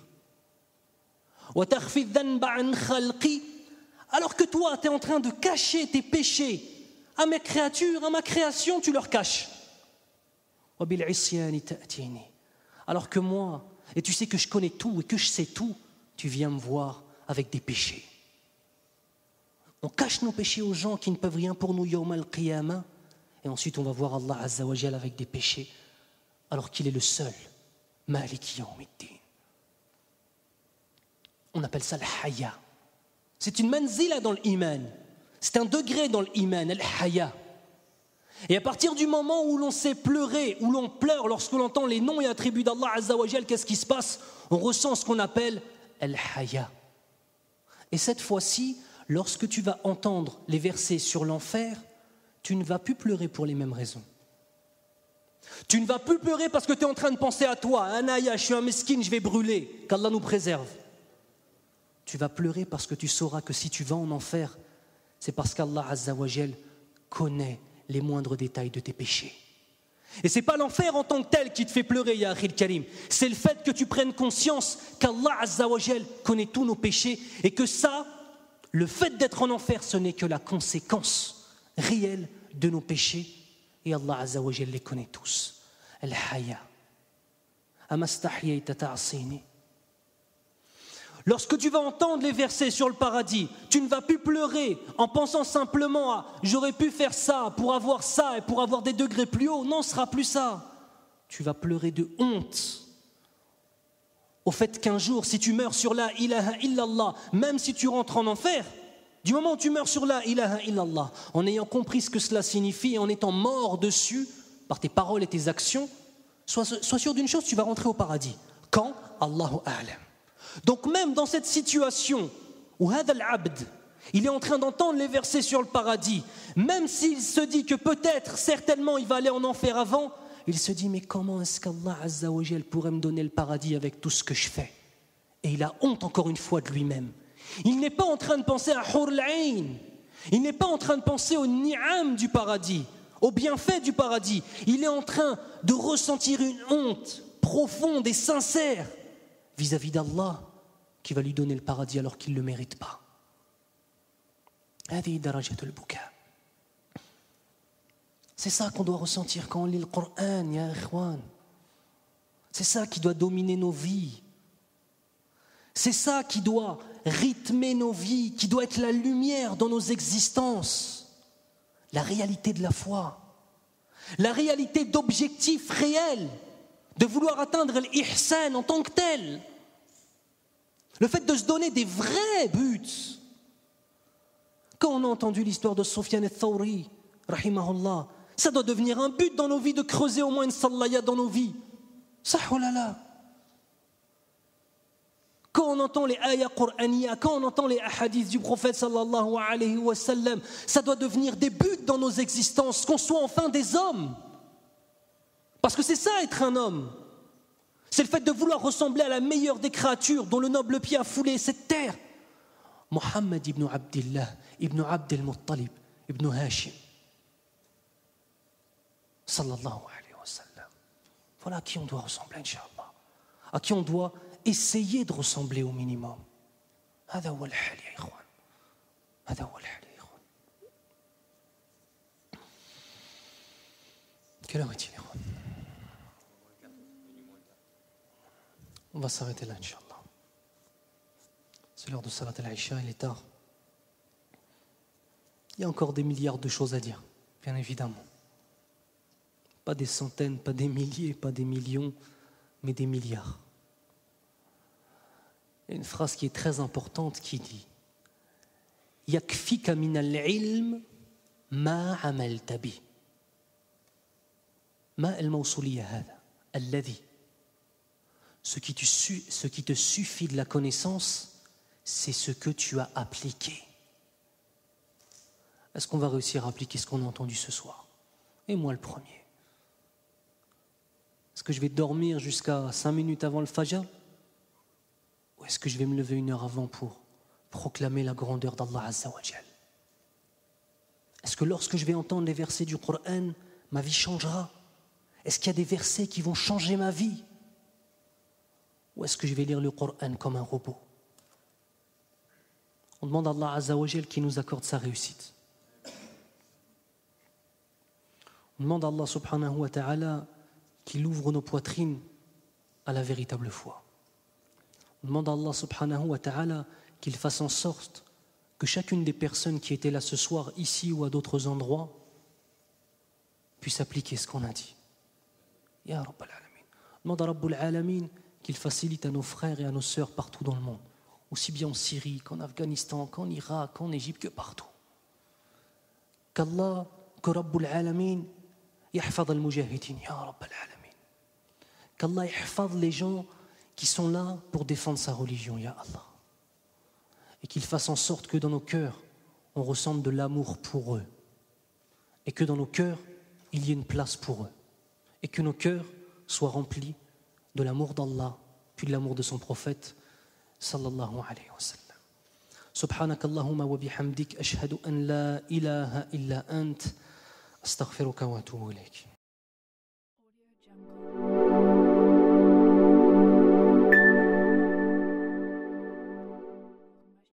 Alors que toi, tu es en train de cacher tes péchés à mes créatures, à ma création, tu leur caches. Alors que moi, et tu sais que je connais tout et que je sais tout, tu viens me voir avec des péchés. On cache nos péchés aux gens qui ne peuvent rien pour nous yawm al-qiyamah, et ensuite on va voir Allah Azza wa Jal avec des péchés, alors qu'il est le seul Maliki yawmiddin. On appelle ça le haya. C'est une manzila dans l'iman. C'est un degré dans l'iman, le haya. Et à partir du moment où l'on sait pleurer, où l'on pleure lorsque l'on entend les noms et attributs d'Allah Azza wa Jal, qu'est-ce qui se passe? On ressent ce qu'on appelle al-haya. Et cette fois-ci, lorsque tu vas entendre les versets sur l'enfer, tu ne vas plus pleurer pour les mêmes raisons. Tu ne vas plus pleurer parce que tu es en train de penser à toi, Anaya, je suis un mesquine, je vais brûler, qu'Allah nous préserve. Tu vas pleurer parce que tu sauras que si tu vas en enfer, c'est parce qu'Allah Azza wa Jal connaît les moindres détails de tes péchés. Et ce n'est pas l'enfer en tant que tel qui te fait pleurer, ya Akhil Karim. C'est le fait que tu prennes conscience qu'Allah Azza wa Jal connaît tous nos péchés et que ça, le fait d'être en enfer, ce n'est que la conséquence réelle de nos péchés. Et Allah Azza wa Jal les connaît tous. Al-Haya. Amastahiyayta ta'asini. Lorsque tu vas entendre les versets sur le paradis, tu ne vas plus pleurer en pensant simplement à « j'aurais pu faire ça pour avoir ça et pour avoir des degrés plus hauts ». Non, ce ne sera plus ça. Tu vas pleurer de honte au fait qu'un jour, si tu meurs sur la ilaha illallah, même si tu rentres en enfer, du moment où tu meurs sur la ilaha illallah, en ayant compris ce que cela signifie et en étant mort dessus par tes paroles et tes actions, sois sûr d'une chose, tu vas rentrer au paradis. Quand? Allahu a'lam. Donc même dans cette situation où Hadha al-Abd, il est en train d'entendre les versets sur le paradis, même s'il se dit que peut-être, certainement, il va aller en enfer avant, il se dit, mais comment est-ce qu'Allah Azza wa Jal pourrait me donner le paradis avec tout ce que je fais? Et il a honte encore une fois de lui-même. Il n'est pas en train de penser à Hur al-Ain, il n'est pas en train de penser au ni'am du paradis, au bienfait du paradis. Il est en train de ressentir une honte profonde et sincère vis-à-vis d'Allah qui va lui donner le paradis alors qu'il ne le mérite pas. C'est ça qu'on doit ressentir quand on lit le Coran, ya ikhwan. C'est ça qui doit dominer nos vies. C'est ça qui doit rythmer nos vies, qui doit être la lumière dans nos existences. La réalité de la foi. La réalité d'objectifs réels. De vouloir atteindre l'ihsan en tant que tel. Le fait de se donner des vrais buts. Quand on a entendu l'histoire de Sufyan al-Thawri, rahimahullah, ça doit devenir un but dans nos vies de creuser au moins une sallaya dans nos vies. Sahulala. Quand on entend les ayats qur'aniyya, quand on entend les hadiths du prophète sallallahu alayhi wa sallam, ça doit devenir des buts dans nos existences, qu'on soit enfin des hommes. Parce que c'est ça être un homme. C'est le fait de vouloir ressembler à la meilleure des créatures dont le noble pied a foulé cette terre. Muhammad ibn Abdillah, ibn Abd al-Muttalib, ibn Hashim. Sallallahu alayhi wa sallam. Voilà à qui on doit ressembler, Inch'Allah. à qui on doit essayer de ressembler au minimum. هذا هو الحال يا إخوان. هذا هو الحال يا إخوان. Quelle heure est-il, إخوان? On va s'arrêter là, Inch'Allah. C'est l'heure de Salat al-Isha, il est tard. Il y a encore des milliards de choses à dire, bien évidemment. Pas des centaines, pas des milliers, pas des millions, mais des milliards. Il y a une phrase qui est très importante qui dit « Yakfika min al-ilm ma amalta bi » Ma al-mawsuliya hada, alladhi. Ce qui te suffit de la connaissance, c'est ce que tu as appliqué. Est-ce qu'on va réussir à appliquer ce qu'on a entendu ce soir? Et moi le premier. Est-ce que je vais dormir jusqu'à 5 minutes avant le Fajr? Ou est-ce que je vais me lever 1 heure avant pour proclamer la grandeur d'Allah Azza wa Jal? Est-ce que lorsque je vais entendre les versets du Coran, ma vie changera? Est-ce qu'il y a des versets qui vont changer ma vie? Ou est-ce que je vais lire le Coran comme un robot? On demande à Allah Azza wa Jal qui nous accorde sa réussite. On demande à Allah subhanahu wa ta'ala qu'il ouvre nos poitrines à la véritable foi. On demande à Allah subhanahu wa ta'ala qu'il fasse en sorte que chacune des personnes qui étaient là ce soir, ici ou à d'autres endroits, puisse appliquer ce qu'on a dit. Ya Rabbal Alamin. On demande à Rabbul Alamin qu'il facilite à nos frères et à nos sœurs partout dans le monde, aussi bien en Syrie qu'en Afghanistan, qu'en Irak, qu'en Égypte, que partout. Qu'Allah, que Rabbul Alamin يحفظ المجاهدين يا رب العالمين. Qu'Allah يحفظ les gens qui sont là pour défendre sa religion, ya Allah. Et qu'il fasse en sorte que dans nos cœurs, on ressente de l'amour pour eux. Et que dans nos cœurs, il y ait une place pour eux. Et que nos cœurs soient remplis de l'amour d'Allah, puis de l'amour de son prophète, sallallahu alayhi wa sallam. Subhanaka Allahumma wa bihamdik, ashhadu an la ilaha illa ant, astaghfiruka wa atubu ilayk.